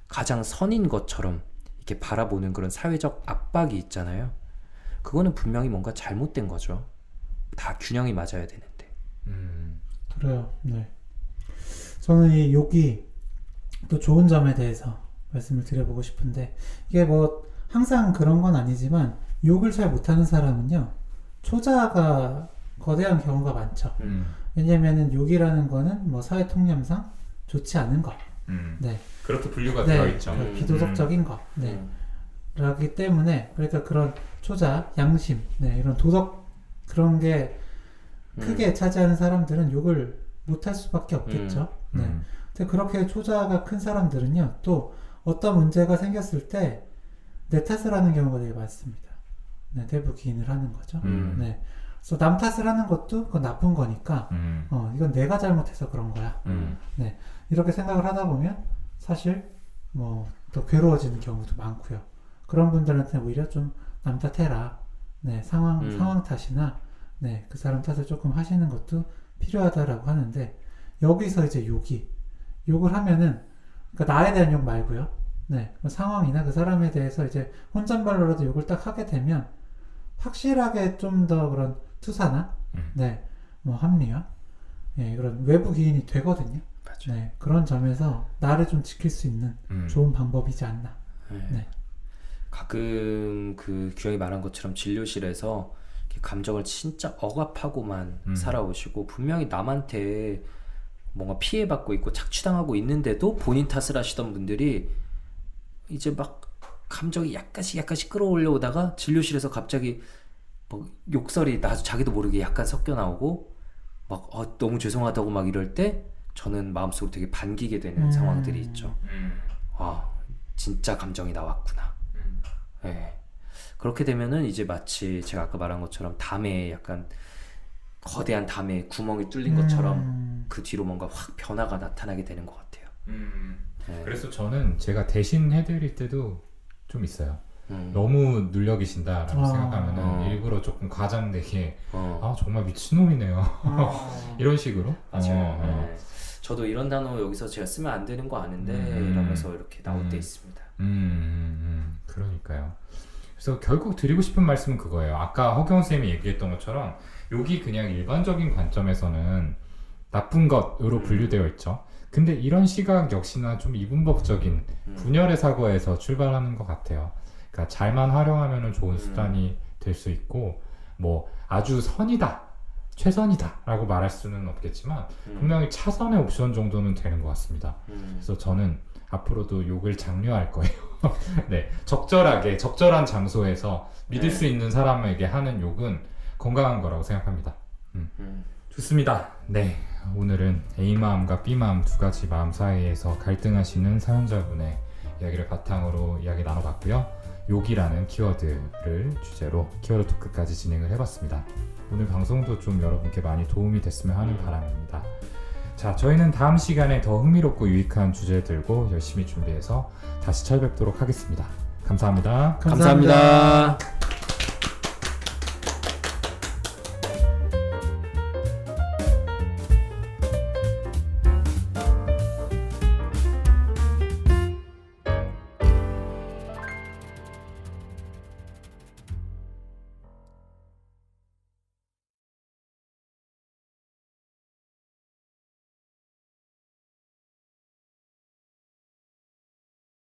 Speaker 2: 가장 선인 것처럼 이렇게 바라보는 그런 사회적 압박이 있잖아요. 그거는 분명히 뭔가 잘못된 거죠. 다 균형이 맞아야 되는데.
Speaker 3: 그래요. 네. 저는 이 욕이 또 좋은 점에 대해서 말씀을 드려보고 싶은데 이게 뭐 항상 그런 건 아니지만 욕을 잘 못하는 사람은요 초자가 거대한 경우가 많죠. 왜냐면은 욕이라는 거는 뭐 사회 통념상 좋지 않은 거 네.
Speaker 1: 그렇게 분류가
Speaker 3: 네,
Speaker 1: 되어 있죠.
Speaker 3: 그 비도덕적인 거. 네. 라기 때문에 그러니까 그런 초자, 양심, 네, 이런 도덕 그런 게 크게 차지하는 사람들은 욕을 못할 수밖에 없겠죠. 네. 근데 그렇게 초자가 큰 사람들은요, 또 어떤 문제가 생겼을 때 내 탓을 하는 경우가 되게 많습니다. 네, 대부 기인을 하는 거죠. 네. 그래서 남 탓을 하는 것도 그건 나쁜 거니까, 이건 내가 잘못해서 그런 거야. 네. 이렇게 생각을 하다 보면 사실 뭐 더 괴로워지는 경우도 많고요. 그런 분들한테는 오히려 좀 남 탓해라. 네, 상황 탓이나 네, 그 사람 탓을 조금 하시는 것도 필요하다라고 하는데 여기서 이제 욕을 하면은 그러니까 나에 대한 욕 말고요. 네, 그 상황이나 그 사람에 대해서 이제 혼잣말로라도 욕을 딱 하게 되면 확실하게 좀 더 그런 투사나 네, 뭐 합리화, 네, 그런 외부 기인이 되거든요.
Speaker 2: 맞아.
Speaker 3: 네, 그런 점에서 나를 좀 지킬 수 있는 좋은 방법이지 않나.
Speaker 2: 네.
Speaker 3: 네.
Speaker 2: 가끔 그 규영이 말한 것처럼 진료실에서 이렇게 감정을 진짜 억압하고만 살아오시고 분명히 남한테 뭔가 피해받고 있고 착취당하고 있는데도 본인 탓을 하시던 분들이 이제 막 감정이 약간씩 끌어올려오다가 진료실에서 갑자기 막 욕설이 자기도 모르게 약간 섞여 나오고 막 너무 죄송하다고 막 이럴 때 저는 마음속으로 되게 반기게 되는 상황들이 있죠. 아, 진짜 감정이 나왔구나. 네. 그렇게 되면은 이제 마치 제가 아까 말한 것처럼 담에 약간 거대한 담에 구멍이 뚫린 것처럼 그 뒤로 뭔가 확 변화가 나타나게 되는 것 같아요. 네.
Speaker 1: 그래서 저는 제가 대신 해드릴 때도 좀 있어요. 너무 눌려 계신다라고 생각하면은 일부러 조금 과장되게 정말 미친놈이네요. 이런 식으로.
Speaker 2: 맞아요. 네. 저도 이런 단어 여기서 제가 쓰면 안 되는 거 아는데 이러면서 이렇게 나올 때 있습니다.
Speaker 1: 그러니까요. 그래서 결국 드리고 싶은 말씀은 그거예요. 아까 허경 쌤이 얘기했던 것처럼 욕이 그냥 일반적인 관점에서는 나쁜 것으로 분류되어 있죠. 근데 이런 시각 역시나 좀 이분법적인 분열의 사고에서 출발하는 것 같아요. 그러니까 잘만 활용하면 좋은 수단이 될 수 있고 뭐 아주 선이다, 최선이다 라고 말할 수는 없겠지만 분명히 차선의 옵션 정도는 되는 것 같습니다. 그래서 저는 앞으로도 욕을 장려할 거예요. 네, 적절한 장소에서 믿을 수 있는 사람에게 하는 욕은 건강한 거라고 생각합니다. 좋습니다. 네, 오늘은 A마음과 B마음 두 가지 마음 사이에서 갈등하시는 사연자분의 이야기를 바탕으로 이야기 나눠봤고요. 욕이라는 키워드를 주제로 키워드 토크까지 진행을 해봤습니다. 오늘 방송도 좀 여러분께 많이 도움이 됐으면 하는 바람입니다. 자, 저희는 다음 시간에 더 흥미롭고 유익한 주제 들고 열심히 준비해서 다시 찾아뵙도록 하겠습니다. 감사합니다.
Speaker 2: 감사합니다.